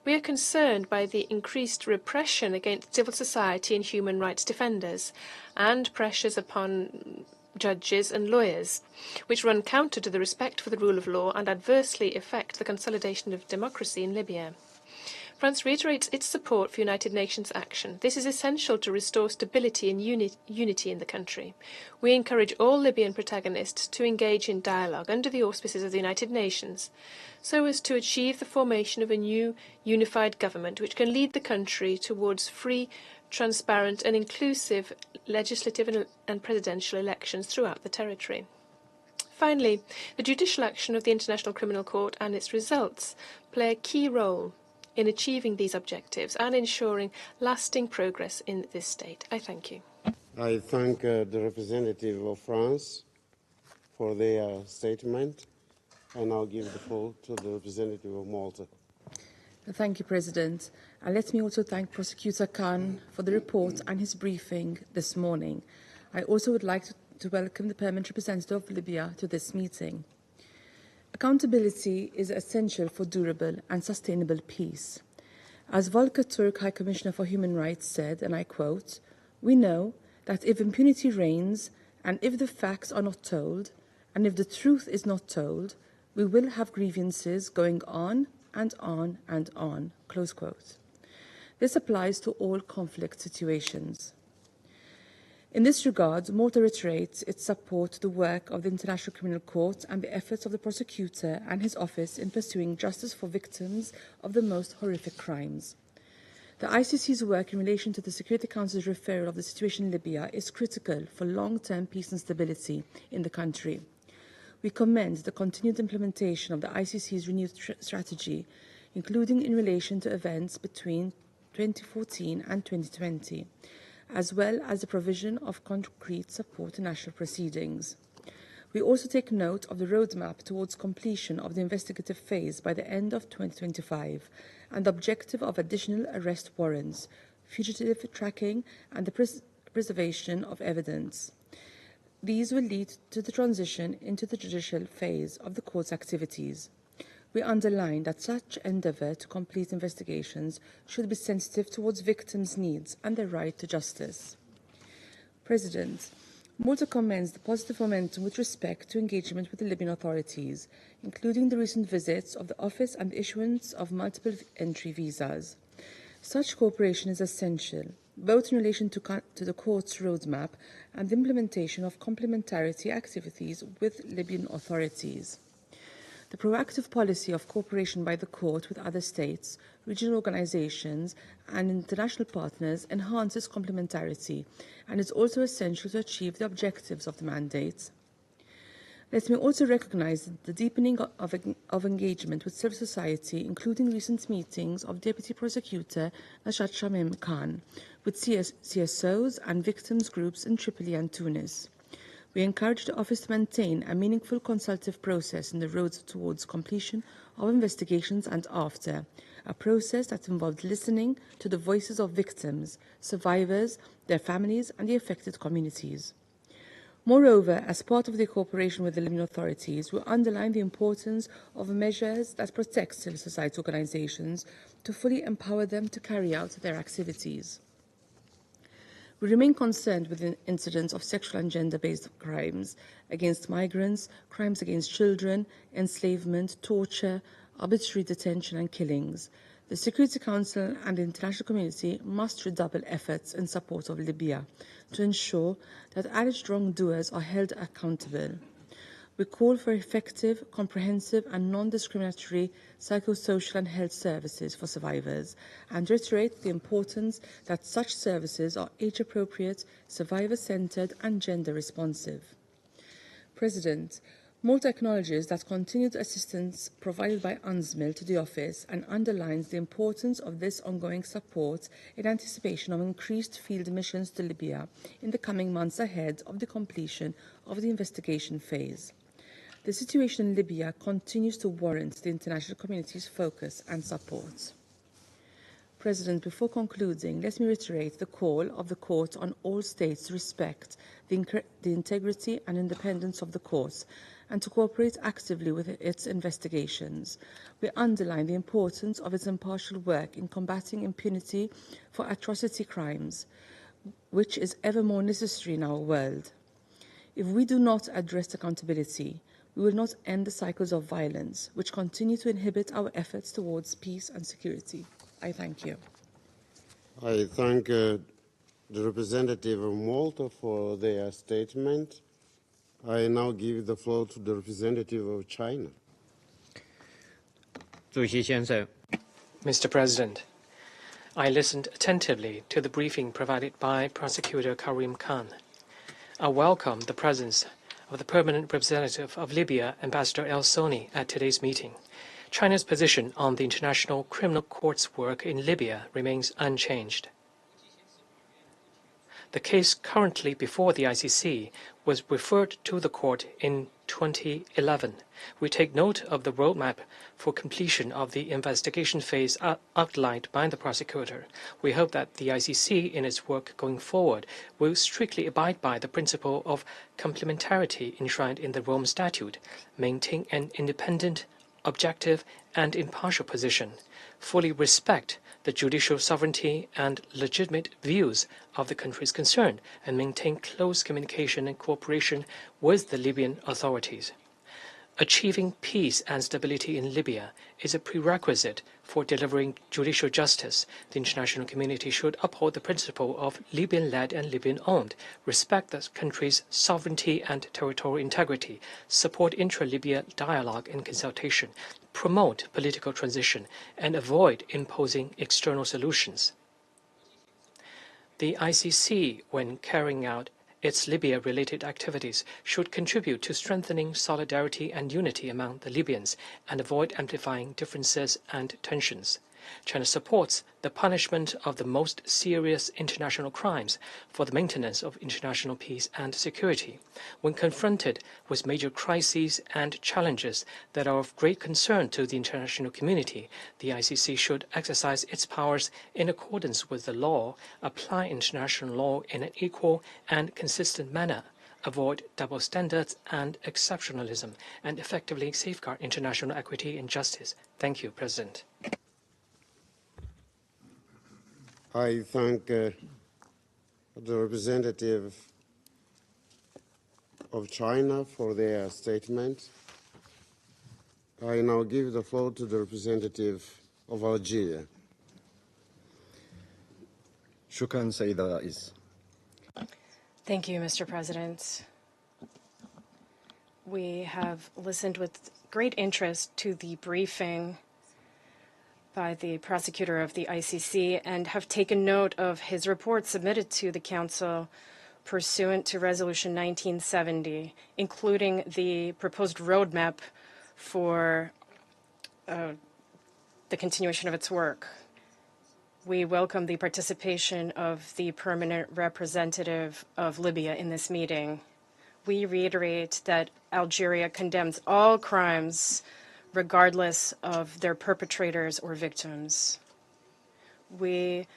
We are concerned by the increased repression against civil society and human rights defenders, and pressures upon judges and lawyers, which run counter to the respect for the rule of law and adversely affect the consolidation of democracy in Libya. France reiterates its support for United Nations action. This is essential to restore stability and unity in the country. We encourage all Libyan protagonists to engage in dialogue under the auspices of the United Nations, so as to achieve the formation of a new unified government which can lead the country towards free, transparent and inclusive legislative and presidential elections throughout the territory. Finally, the judicial action of the International Criminal Court and its results play a key role in achieving these objectives and ensuring lasting progress in this state. I thank you. I thank the representative of France for their statement, and I'll give the floor to the representative of Malta. Thank you, President. And let me also thank Prosecutor Khan for the report and his briefing this morning. I also would like to welcome the permanent representative of Libya to this meeting. Accountability is essential for durable and sustainable peace. As Volker Turk, High Commissioner for Human Rights, said, and I quote, "We know that if impunity reigns, and if the facts are not told, and if the truth is not told, we will have grievances going on and on and on." Close quote. This applies to all conflict situations. In this regard, Malta reiterates its support to the work of the International Criminal Court and the efforts of the prosecutor and his office in pursuing justice for victims of the most horrific crimes. The ICC's work in relation to the Security Council's referral of the situation in Libya is critical for long-term peace and stability in the country. We commend the continued implementation of the ICC's renewed strategy, including in relation to events between 2014 and 2020, as well as the provision of concrete support to national proceedings. We also take note of the roadmap towards completion of the investigative phase by the end of 2025 and the objective of additional arrest warrants, fugitive tracking and the preservation of evidence. These will lead to the transition into the judicial phase of the court's activities. We underline that such endeavour to complete investigations should be sensitive towards victims' needs and their right to justice. President, Malta commends the positive momentum with respect to engagement with the Libyan authorities, including the recent visits of the office and the issuance of multiple entry visas. Such cooperation is essential, both in relation to the court's roadmap and the implementation of complementarity activities with Libyan authorities. The proactive policy of cooperation by the court with other states, regional organisations and international partners enhances complementarity and is also essential to achieve the objectives of the mandate. Let me also recognise the deepening of engagement with civil society, including recent meetings of Deputy Prosecutor Nashat Shamim Khan with CSOs and victims groups in Tripoli and Tunis. We encourage the Office to maintain a meaningful consultative process in the road towards completion of investigations and after, a process that involved listening to the voices of victims, survivors, their families and the affected communities. Moreover, as part of the cooperation with the Libyan authorities, we underline the importance of measures that protect civil society organizations to fully empower them to carry out their activities. We remain concerned with the incidents of sexual and gender-based crimes against migrants, crimes against children, enslavement, torture, arbitrary detention and killings. The Security Council and the international community must redouble efforts in support of Libya to ensure that alleged wrongdoers are held accountable. We call for effective, comprehensive and non-discriminatory psychosocial and health services for survivors and reiterate the importance that such services are age-appropriate, survivor-centred and gender-responsive. President, Malta acknowledges that continued assistance provided by UNSMIL to the office and underlines the importance of this ongoing support in anticipation of increased field missions to Libya in the coming months ahead of the completion of the investigation phase. The situation in Libya continues to warrant the international community's focus and support. President, before concluding, let me reiterate the call of the Court on all states to respect the integrity and independence of the courts and to cooperate actively with its investigations. We underline the importance of its impartial work in combating impunity for atrocity crimes, which is ever more necessary in our world. If we do not address accountability, we will not end the cycles of violence which continue to inhibit our efforts towards peace and security. I thank you. I thank the representative of Malta for their statement. I now give the floor to the representative of China. Mr. President, I listened attentively to the briefing provided by Prosecutor Karim Khan. I welcome the presence of the permanent representative of Libya, Ambassador El Soni, at today's meeting. China's position on the International Criminal Court's work in Libya remains unchanged. The case currently before the ICC was referred to the court in 2011. We take note of the roadmap for completion of the investigation phase outlined by the prosecutor. We hope that the ICC, in its work going forward, will strictly abide by the principle of complementarity enshrined in the Rome Statute, maintain an independent, objective, and impartial position, fully respect the judicial sovereignty and legitimate views of the countries concerned, and maintain close communication and cooperation with the Libyan authorities. Achieving peace and stability in Libya is a prerequisite for delivering judicial justice. The international community should uphold the principle of Libyan-led and Libyan-owned, respect the country's sovereignty and territorial integrity, support intra-Libya dialogue and consultation, promote political transition, and avoid imposing external solutions. The ICC, when carrying out its Libya-related activities, should contribute to strengthening solidarity and unity among the Libyans and avoid amplifying differences and tensions. China supports the punishment of the most serious international crimes for the maintenance of international peace and security. When confronted with major crises and challenges that are of great concern to the international community, the ICC should exercise its powers in accordance with the law, apply international law in an equal and consistent manner, avoid double standards and exceptionalism, and effectively safeguard international equity and justice. Thank you, President. I thank the representative of China for their statement. I now give the floor to the representative of Algeria. Shukran, Sayyida Rais. Thank you, Mr. President. We have listened with great interest to the briefing by the prosecutor of the ICC and have taken note of his report submitted to the Council pursuant to Resolution 1970, including the proposed roadmap for the continuation of its work. We welcome the participation of the permanent representative of Libya in this meeting. We reiterate that Algeria condemns all crimes regardless of their perpetrators or victims. We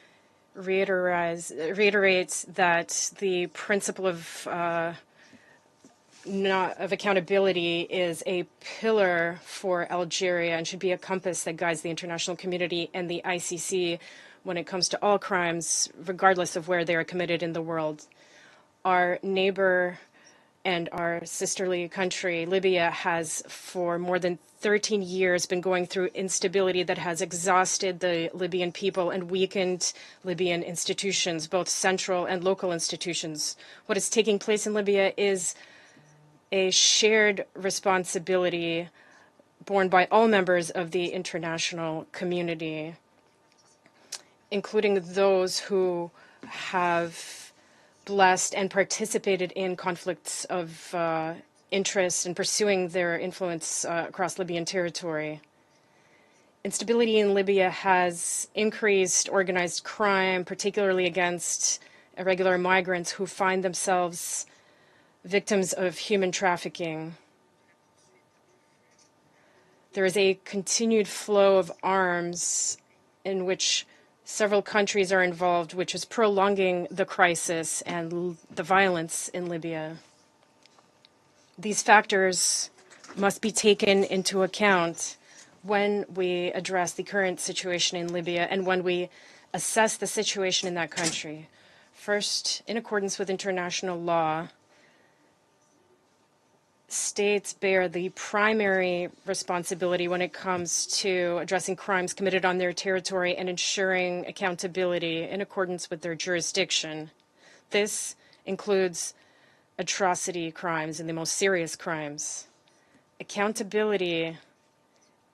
reiterate that the principle of of accountability is a pillar for Algeria and should be a compass that guides the international community and the ICC when it comes to all crimes, regardless of where they are committed in the world. Our neighbor and our sisterly country, Libya, has for more than 13 years been going through instability that has exhausted the Libyan people and weakened Libyan institutions, both central and local institutions. What is taking place in Libya is a shared responsibility borne by all members of the international community, including those who have blessed and participated in conflicts of interest and pursuing their influence across Libyan territory. Instability in Libya has increased organized crime, particularly against irregular migrants who find themselves victims of human trafficking. There is a continued flow of arms in which several countries are involved, which is prolonging the crisis and the violence in Libya. These factors must be taken into account when we address the current situation in Libya and when we assess the situation in that country. First, in accordance with international law, states bear the primary responsibility when it comes to addressing crimes committed on their territory and ensuring accountability in accordance with their jurisdiction. This includes atrocity crimes and the most serious crimes. Accountability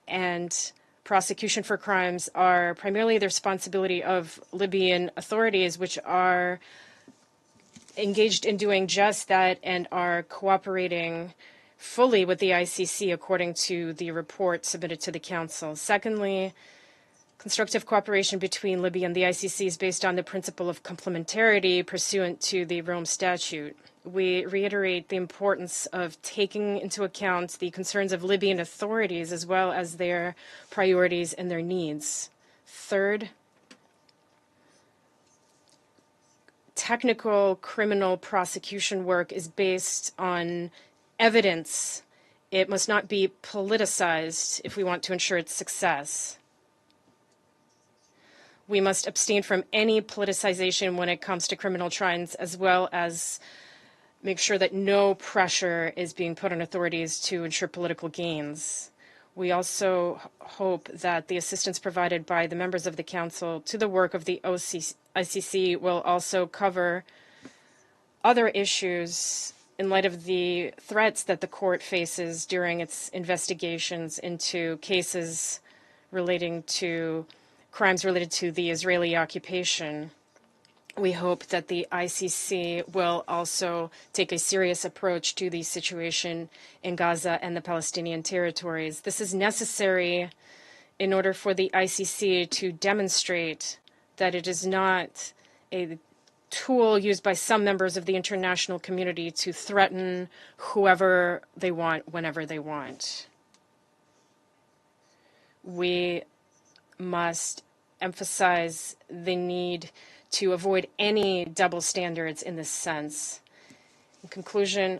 and prosecution for crimes are primarily the responsibility of Libyan authorities, which are engaged in doing just that and are cooperating fully with the ICC according to the report submitted to the Council. Secondly, constructive cooperation between Libya and the ICC is based on the principle of complementarity pursuant to the Rome Statute. We reiterate the importance of taking into account the concerns of Libyan authorities as well as their priorities and their needs. Third, technical criminal prosecution work is based on evidence. It must not be politicized if we want to ensure its success. We must abstain from any politicization when it comes to criminal trials, as well as make sure that no pressure is being put on authorities to ensure political gains. We also hope that the assistance provided by the members of the Council to the work of the ICC will also cover other issues in light of the threats that the court faces during its investigations into cases relating to crimes related to the Israeli occupation. We hope that the ICC will also take a serious approach to the situation in Gaza and the Palestinian territories. This is necessary in order for the ICC to demonstrate that it is not a tool used by some members of the international community to threaten whoever they want, whenever they want. We must emphasize the need to avoid any double standards in this sense. In conclusion,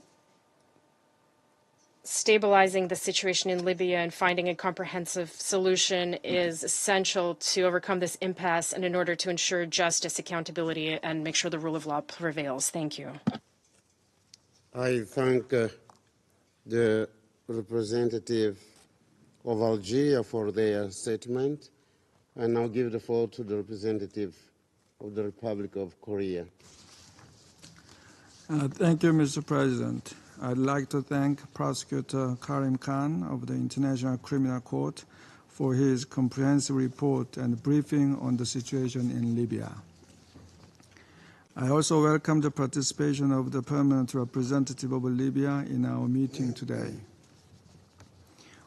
stabilizing the situation in Libya and finding a comprehensive solution is essential to overcome this impasse and in order to ensure justice, accountability, and make sure the rule of law prevails. Thank you. I thank the representative of Algeria for their statement. I now give the floor to the representative of the Republic of Korea. Thank you, Mr. President. I'd like to thank Prosecutor Karim Khan of the International Criminal Court for his comprehensive report and briefing on the situation in Libya. I also welcome the participation of the permanent representative of Libya in our meeting today.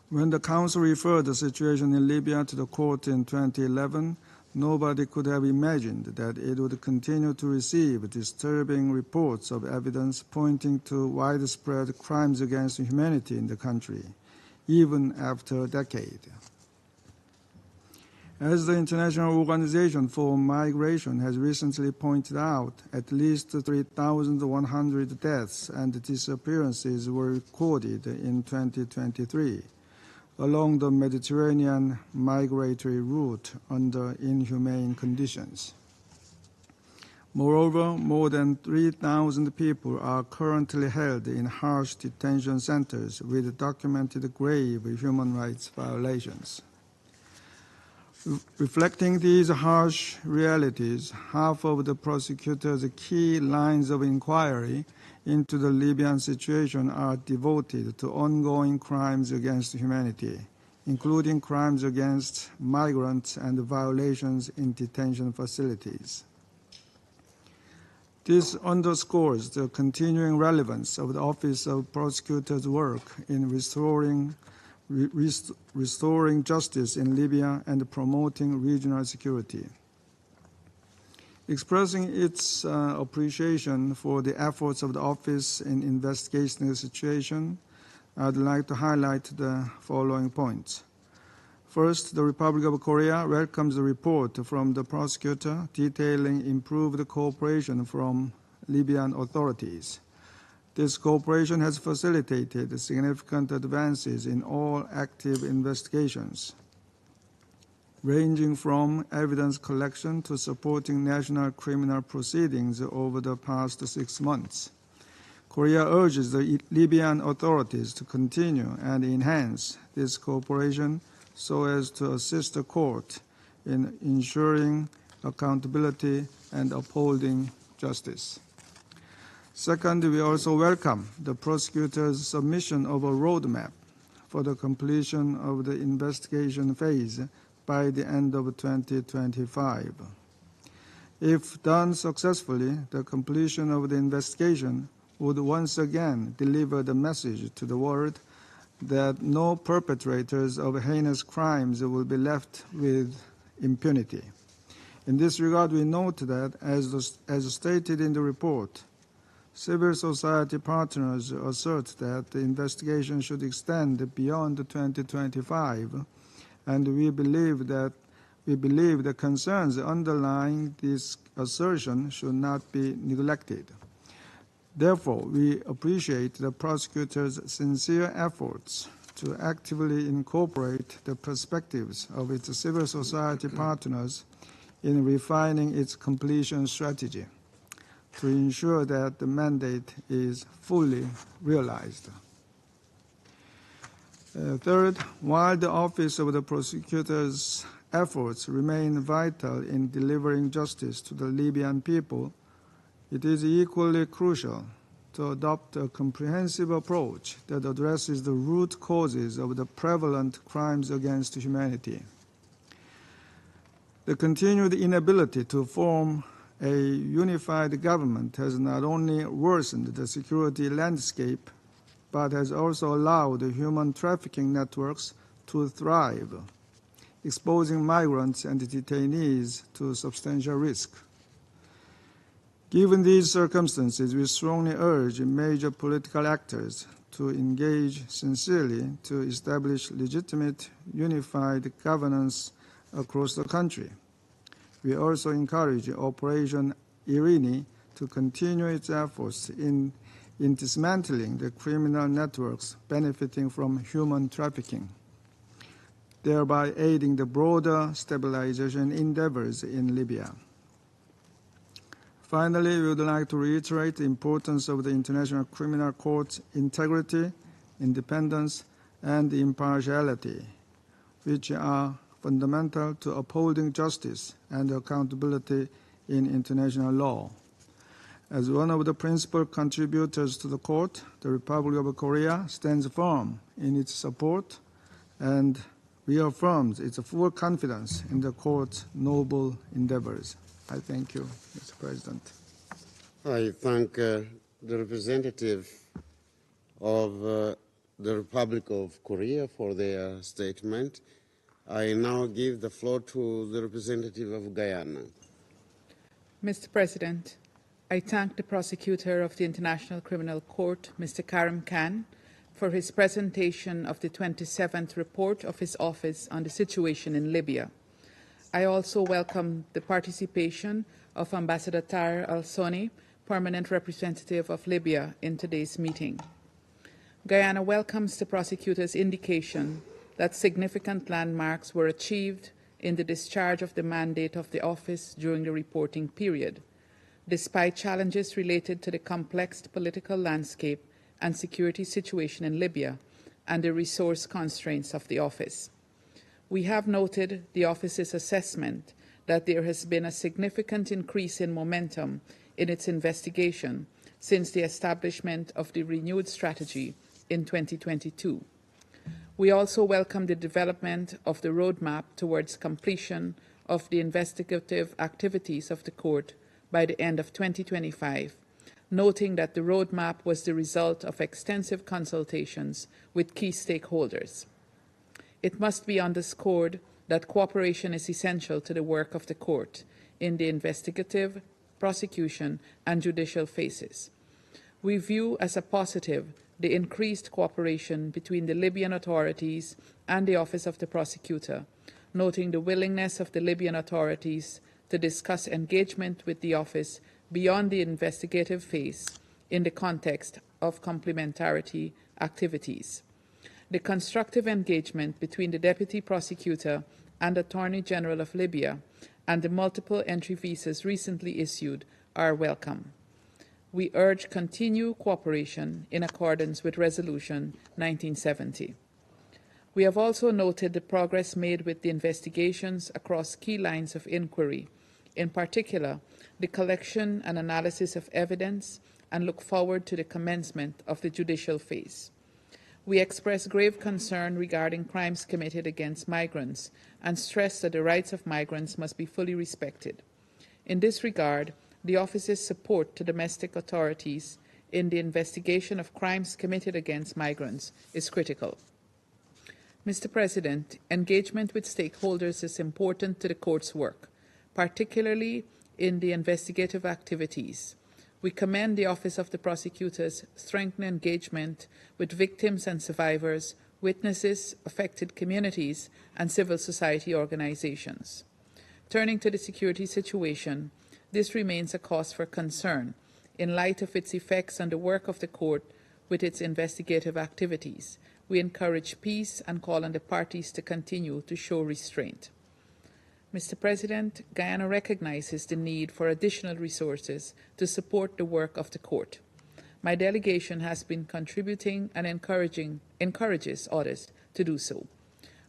When the Council referred the situation in Libya to the court in 2011, nobody could have imagined that it would continue to receive disturbing reports of evidence pointing to widespread crimes against humanity in the country, even after a decade. As the International Organization for Migration has recently pointed out, at least 3,100 deaths and disappearances were recorded in 2023 along the Mediterranean migratory route under inhumane conditions. Moreover, more than 3,000 people are currently held in harsh detention centers with documented grave human rights violations. Reflecting these harsh realities, half of the prosecutor's key lines of inquiry into the Libyan situation are devoted to ongoing crimes against humanity, including crimes against migrants and violations in detention facilities. This underscores the continuing relevance of the Office of Prosecutor's work in restoring justice in Libya and promoting regional security. Expressing its appreciation for the efforts of the office in investigating the situation, I'd like to highlight the following points. First, the Republic of Korea welcomes the report from the prosecutor detailing improved cooperation from Libyan authorities. This cooperation has facilitated significant advances in all active investigations, ranging from evidence collection to supporting national criminal proceedings over the past 6 months. Korea urges the Libyan authorities to continue and enhance this cooperation so as to assist the court in ensuring accountability and upholding justice. Second, we also welcome the prosecutor's submission of a roadmap for the completion of the investigation phase by the end of 2025. If done successfully, the completion of the investigation would once again deliver the message to the world that no perpetrators of heinous crimes will be left with impunity. In this regard, we note that, as stated in the report, civil society partners assert that the investigation should extend beyond 2025, and we believe the concerns underlying this assertion should not be neglected. Therefore, we appreciate the prosecutor's sincere efforts to actively incorporate the perspectives of its civil society partners in refining its completion strategy to ensure that the mandate is fully realized. Third, while the Office of the Prosecutor's efforts remain vital in delivering justice to the Libyan people, it is equally crucial to adopt a comprehensive approach that addresses the root causes of the prevalent crimes against humanity. The continued inability to form a unified government has not only worsened the security landscape, but has also allowed human trafficking networks to thrive, exposing migrants and detainees to substantial risk. Given these circumstances, we strongly urge major political actors to engage sincerely to establish legitimate, unified governance across the country. We also encourage Operation Irini to continue its efforts in dismantling the criminal networks benefiting from human trafficking, thereby aiding the broader stabilization endeavors in Libya. Finally, we would like to reiterate the importance of the International Criminal Court's integrity, independence, and impartiality, which are fundamental to upholding justice and accountability in international law. As one of the principal contributors to the court, the Republic of Korea stands firm in its support and reaffirms its full confidence in the court's noble endeavors. I thank you, Mr. President. I thank the representative of the Republic of Korea for their statement. I now give the floor to the representative of Guyana. Mr. President, I thank the prosecutor of the International Criminal Court, Mr. Karim Khan, for his presentation of the 27th report of his office on the situation in Libya. I also welcome the participation of Ambassador Tahir Al-Soni, Permanent Representative of Libya, in today's meeting. Guyana welcomes the prosecutor's indication that significant landmarks were achieved in the discharge of the mandate of the office during the reporting period, despite challenges related to the complex political landscape and security situation in Libya and the resource constraints of the office. We have noted the office's assessment that there has been a significant increase in momentum in its investigation since the establishment of the renewed strategy in 2022. We also welcome the development of the roadmap towards completion of the investigative activities of the court by the end of 2025, noting that the roadmap was the result of extensive consultations with key stakeholders. It must be underscored that cooperation is essential to the work of the court in the investigative, prosecution, and judicial phases. We view as a positive the increased cooperation between the Libyan authorities and the Office of the Prosecutor, noting the willingness of the Libyan authorities to discuss engagement with the office beyond the investigative phase in the context of complementarity activities. The constructive engagement between the Deputy Prosecutor and Attorney General of Libya and the multiple entry visas recently issued are welcome. We urge continued cooperation in accordance with Resolution 1970. We have also noted the progress made with the investigations across key lines of inquiry, in particular, the collection and analysis of evidence, and look forward to the commencement of the judicial phase. We express grave concern regarding crimes committed against migrants and stress that the rights of migrants must be fully respected. In this regard, the Office's support to domestic authorities in the investigation of crimes committed against migrants is critical. Mr. President, engagement with stakeholders is important to the court's work, particularly in the investigative activities. We commend the Office of the Prosecutor's strengthened engagement with victims and survivors, witnesses, affected communities, and civil society organizations. Turning to the security situation, this remains a cause for concern in light of its effects on the work of the court with its investigative activities. We encourage peace and call on the parties to continue to show restraint. Mr. President, Guyana recognizes the need for additional resources to support the work of the court. My delegation has been contributing and encourages others to do so.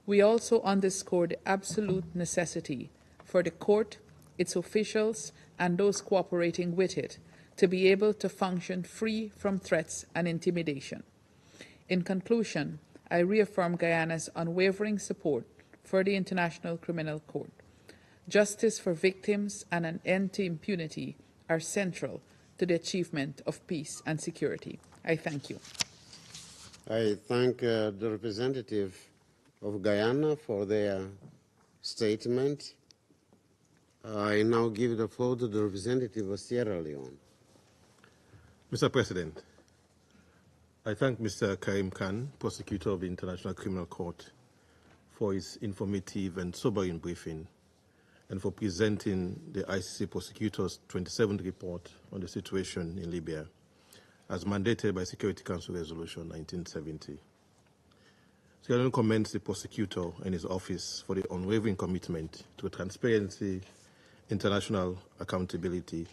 We also underscore the absolute necessity for the court, its officials, and those cooperating with it to be able to function free from threats and intimidation. In conclusion, I reaffirm Guyana's unwavering support for the International Criminal Court. Justice for victims and an end to impunity are central to the achievement of peace and security. I thank you. I thank the representative of Guyana for their statement. I now give the floor to the representative of Sierra Leone. Mr. President, I thank Mr. Karim Khan, prosecutor of the International Criminal Court, for his informative and sobering briefing and for presenting the ICC prosecutor's 27th report on the situation in Libya, as mandated by Security Council Resolution 1970. Sierra Leone commends the prosecutor and his office for the unwavering commitment to transparency, international accountability,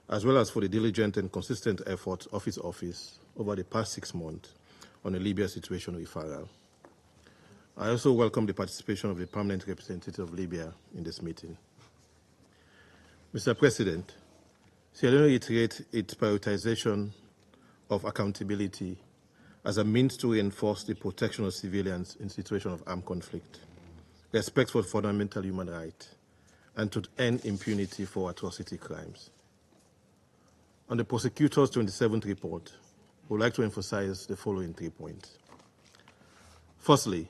as well as for the diligent and consistent efforts of his office over the past 6 months on the Libya situation referral. I also welcome the participation of the permanent representative of Libya in this meeting. Mr. President, Sierra Leone reiterates its prioritization of accountability as a means to reinforce the protection of civilians in situations of armed conflict, respect for fundamental human rights, and to end impunity for atrocity crimes. On the prosecutor's 27th report, I would like to emphasize the following 3 points. Firstly,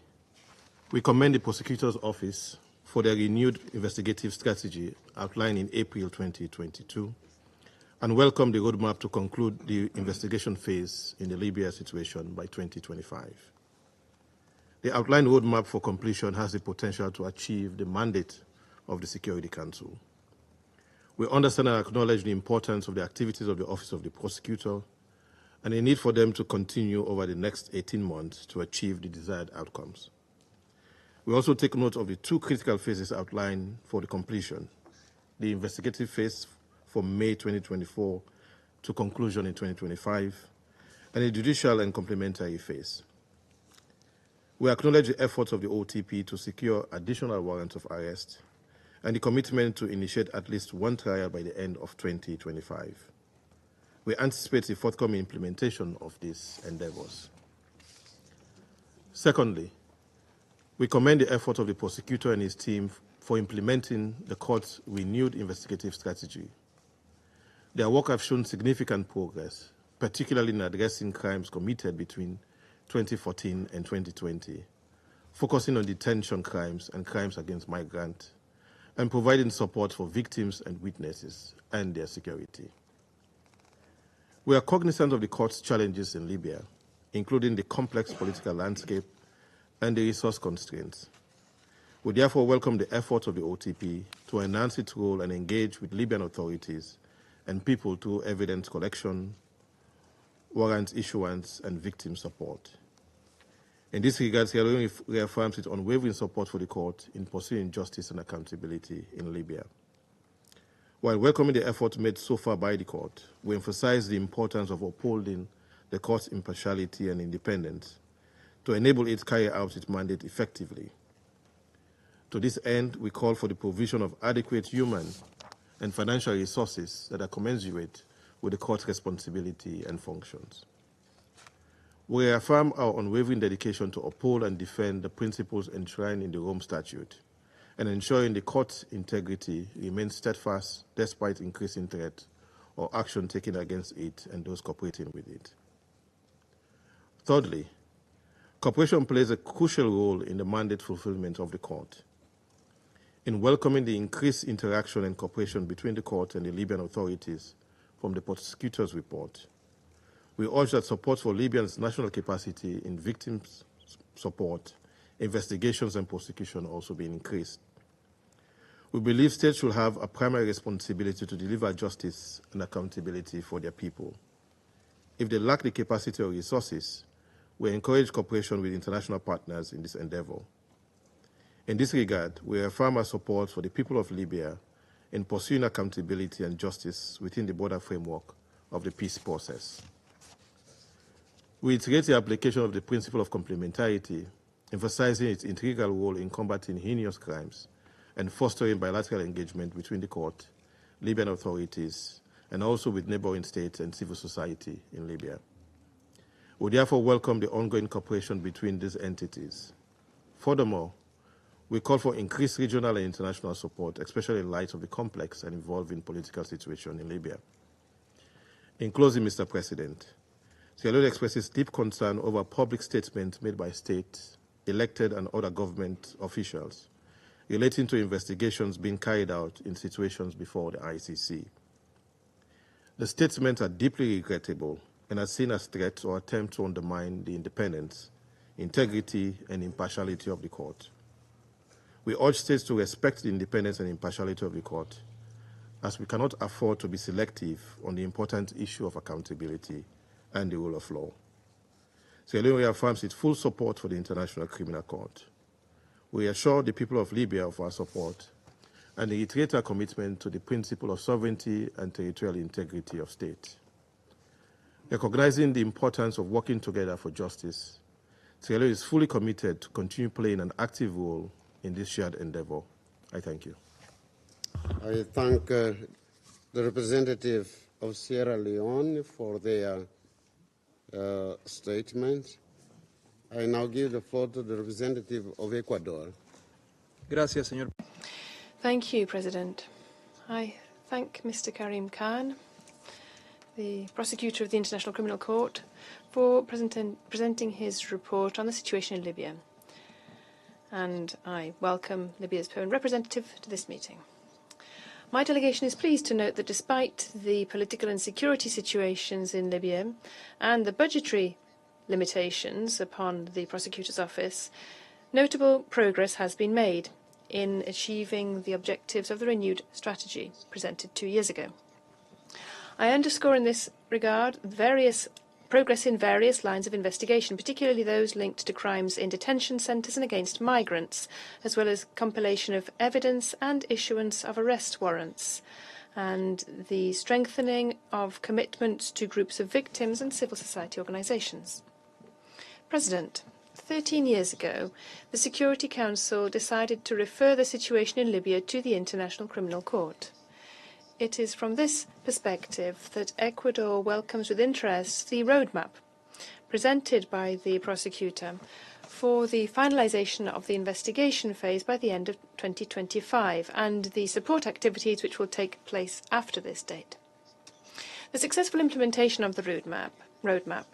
we commend the prosecutor's office for their renewed investigative strategy outlined in April 2022 and welcome the roadmap to conclude the investigation phase in the Libya situation by 2025. The outlined roadmap for completion has the potential to achieve the mandate of the Security Council. We understand and acknowledge the importance of the activities of the Office of the Prosecutor and the need for them to continue over the next 18 months to achieve the desired outcomes. We also take note of the two critical phases outlined for the completion: the investigative phase from May 2024 to conclusion in 2025, and the judicial and complementary phase. We acknowledge the efforts of the OTP to secure additional warrants of arrest and the commitment to initiate at least one trial by the end of 2025. We anticipate the forthcoming implementation of these endeavors. Secondly, we commend the effort of the prosecutor and his team for implementing the court's renewed investigative strategy. Their work has shown significant progress, particularly in addressing crimes committed between 2014 and 2020, focusing on detention crimes and crimes against migrants, and providing support for victims and witnesses and their security. We are cognizant of the court's challenges in Libya, including the complex political landscape and the resource constraints. We therefore welcome the efforts of the OTP to enhance its role and engage with Libyan authorities and people through evidence collection, warrant issuance, and victim support. In this regard, Sierra Leone reaffirms its unwavering support for the court in pursuing justice and accountability in Libya. While welcoming the efforts made so far by the court, we emphasize the importance of upholding the court's impartiality and independence to enable it to carry out its mandate effectively. To this end, we call for the provision of adequate human and financial resources that are commensurate with the court's responsibility and functions. We reaffirm our unwavering dedication to uphold and defend the principles enshrined in the Rome Statute and ensuring the court's integrity remains steadfast despite increasing threat or action taken against it and those cooperating with it. Thirdly, cooperation plays a crucial role in the mandate fulfillment of the court. In welcoming the increased interaction and cooperation between the court and the Libyan authorities from the prosecutor's report, we urge that support for Libya's national capacity in victims support, investigations, and prosecution also be increased. We believe states should have a primary responsibility to deliver justice and accountability for their people. If they lack the capacity or resources, we encourage cooperation with international partners in this endeavor. In this regard, we affirm our support for the people of Libya in pursuing accountability and justice within the broader framework of the peace process. We reiterate the application of the principle of complementarity, emphasizing its integral role in combating heinous crimes and fostering bilateral engagement between the court, Libyan authorities, and also with neighboring states and civil society in Libya. We therefore welcome the ongoing cooperation between these entities. Furthermore, we call for increased regional and international support, especially in light of the complex and evolving political situation in Libya. In closing, Mr. President, Sierra Leone expresses deep concern over public statements made by state, elected, and other government officials relating to investigations being carried out in situations before the ICC. The statements are deeply regrettable and are seen as threats or attempts to undermine the independence, integrity, and impartiality of the court. We urge states to respect the independence and impartiality of the court, as we cannot afford to be selective on the important issue of accountability and the rule of law. Sierra Leone reaffirms its full support for the International Criminal Court. We assure the people of Libya of our support and reiterate our commitment to the principle of sovereignty and territorial integrity of state. Recognizing the importance of working together for justice, Sierra Leone is fully committed to continue playing an active role in this shared endeavor. I thank you. I thank the representative of Sierra Leone for their statement. I now give the floor to the representative of Ecuador. Gracias, señor. Thank you, President. I thank Mr. Karim Khan, the prosecutor of the International Criminal Court, for presenting his report on the situation in Libya. And I welcome Libya's permanent representative to this meeting. My delegation is pleased to note that despite the political and security situations in Libya and the budgetary limitations upon the prosecutor's office, notable progress has been made. in achieving the objectives of the renewed strategy presented 2 years ago. I underscore in this regard progress in various lines of investigation, particularly those linked to crimes in detention centres and against migrants, as well as compilation of evidence and issuance of arrest warrants, and the strengthening of commitments to groups of victims and civil society organisations. President, 13 years ago, the Security Council decided to refer the situation in Libya to the International Criminal Court. It is from this perspective that Ecuador welcomes with interest the roadmap presented by the prosecutor for the finalisation of the investigation phase by the end of 2025 and the support activities which will take place after this date. The successful implementation of the roadmap,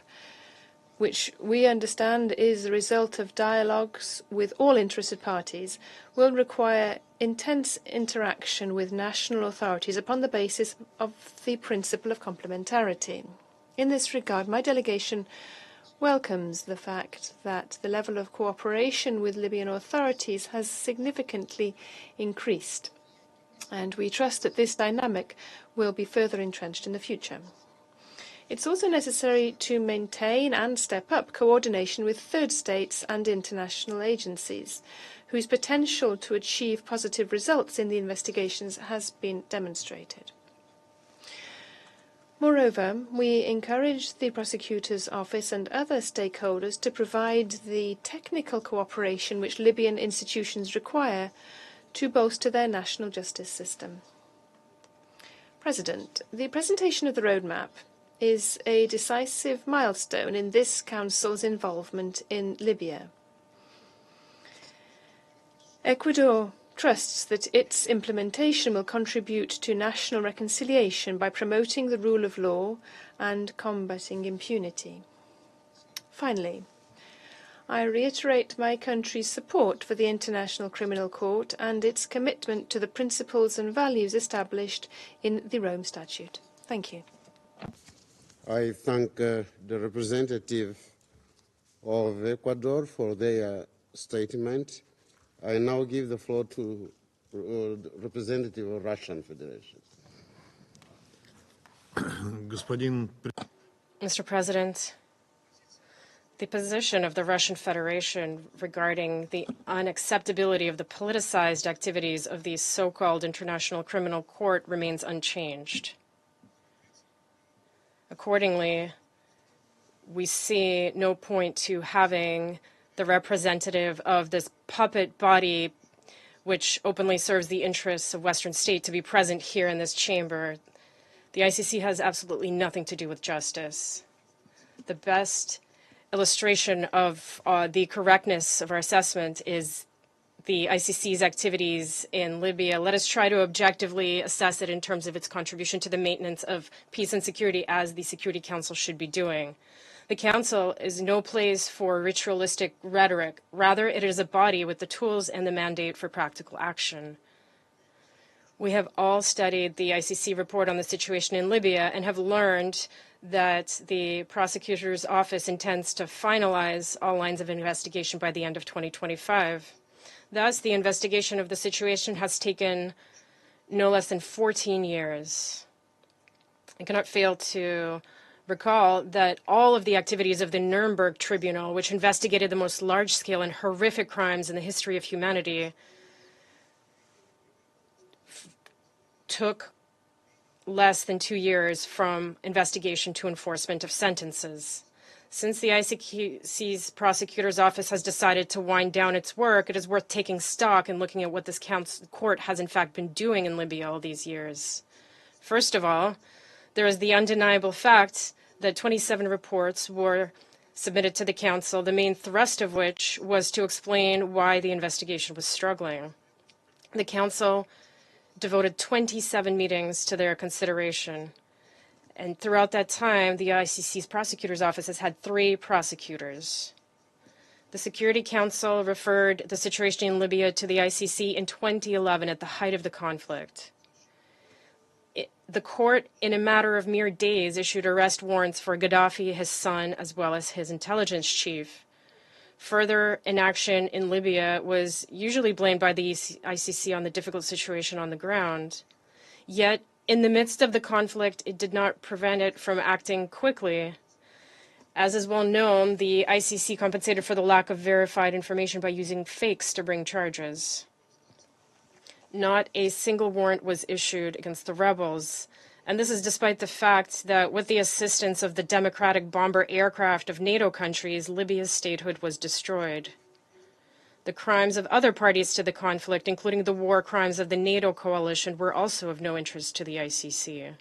which we understand is the result of dialogues with all interested parties, will require intense interaction with national authorities upon the basis of the principle of complementarity. In this regard, my delegation welcomes the fact that the level of cooperation with Libyan authorities has significantly increased, and we trust that this dynamic will be further entrenched in the future. It's also necessary to maintain and step up coordination with third states and international agencies, whose potential to achieve positive results in the investigations has been demonstrated. Moreover, we encourage the Prosecutor's Office and other stakeholders to provide the technical cooperation which Libyan institutions require to bolster their national justice system. President, the presentation of the roadmap is a decisive milestone in this Council's involvement in Libya. Ecuador trusts that its implementation will contribute to national reconciliation by promoting the rule of law and combating impunity. Finally, I reiterate my country's support for the International Criminal Court and its commitment to the principles and values established in the Rome Statute. Thank you. I thank the representative of Ecuador for their statement. I now give the floor to the representative of Russian Federation. Mr. President, the position of the Russian Federation regarding the unacceptability of the politicized activities of the so-called International Criminal Court remains unchanged. Accordingly, we see no point to having the representative of this puppet body, which openly serves the interests of Western state, to be present here in this chamber. The ICC has absolutely nothing to do with justice. The best illustration of the correctness of our assessment is the ICC's activities in Libya. Let us try to objectively assess it in terms of its contribution to the maintenance of peace and security, as the Security Council should be doing. The Council is no place for ritualistic rhetoric. Rather, it is a body with the tools and the mandate for practical action. We have all studied the ICC report on the situation in Libya and have learned that the prosecutor's office intends to finalize all lines of investigation by the end of 2025. Thus, the investigation of the situation has taken no less than 14 years. I cannot fail to recall that all of the activities of the Nuremberg Tribunal, which investigated the most large-scale and horrific crimes in the history of humanity, took less than 2 years from investigation to enforcement of sentences. Since the ICC's prosecutor's office has decided to wind down its work, it is worth taking stock and looking at what this court has in fact been doing in Libya all these years. First of all, there is the undeniable fact that 27 reports were submitted to the Council, the main thrust of which was to explain why the investigation was struggling. The Council devoted 27 meetings to their consideration. And throughout that time, the ICC's prosecutor's office has had 3 prosecutors. The Security Council referred the situation in Libya to the ICC in 2011 at the height of the conflict. The court, in a matter of mere days, issued arrest warrants for Gaddafi, his son, as well as his intelligence chief. Further inaction in Libya was usually blamed by the ICC on the difficult situation on the ground. Yet, in the midst of the conflict, it did not prevent it from acting quickly. As is well known, the ICC compensated for the lack of verified information by using fakes to bring charges. Not a single warrant was issued against the rebels, and this is despite the fact that with the assistance of the democratic bomber aircraft of NATO countries, Libya's statehood was destroyed. The crimes of other parties to the conflict, including the war crimes of the NATO coalition, were also of no interest to the ICC.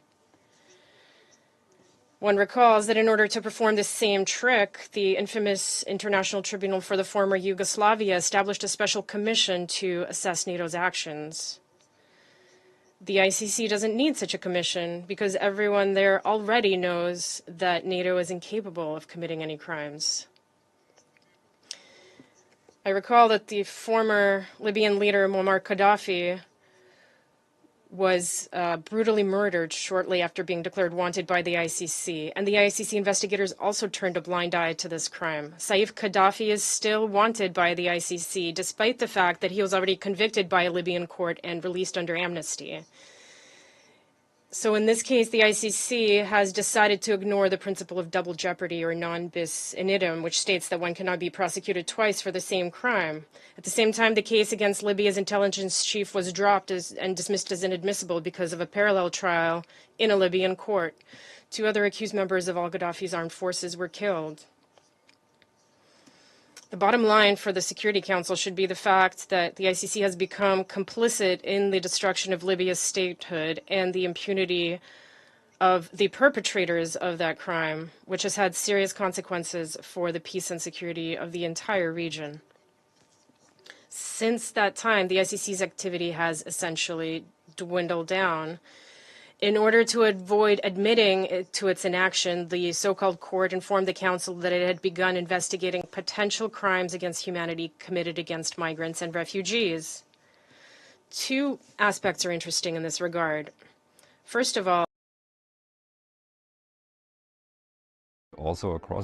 One recalls that in order to perform the same trick, the infamous International Tribunal for the former Yugoslavia established a special commission to assess NATO's actions. The ICC doesn't need such a commission because everyone there already knows that NATO is incapable of committing any crimes. I recall that the former Libyan leader Muammar Gaddafi was brutally murdered shortly after being declared wanted by the ICC, and the ICC investigators also turned a blind eye to this crime. Saif Gaddafi is still wanted by the ICC, despite the fact that he was already convicted by a Libyan court and released under amnesty. So in this case, the ICC has decided to ignore the principle of double jeopardy, or non bis in idem, which states that one cannot be prosecuted twice for the same crime. At the same time, the case against Libya's intelligence chief was dropped and dismissed as inadmissible because of a parallel trial in a Libyan court. 2 other accused members of al-Gaddafi's armed forces were killed. The bottom line for the Security Council should be the fact that the ICC has become complicit in the destruction of Libya's statehood and the impunity of the perpetrators of that crime, which has had serious consequences for the peace and security of the entire region. Since that time, the ICC's activity has essentially dwindled down. In order to avoid admitting to its inaction, the so-called court informed the Council that it had begun investigating potential crimes against humanity committed against migrants and refugees. 2 aspects are interesting in this regard. First of all, also across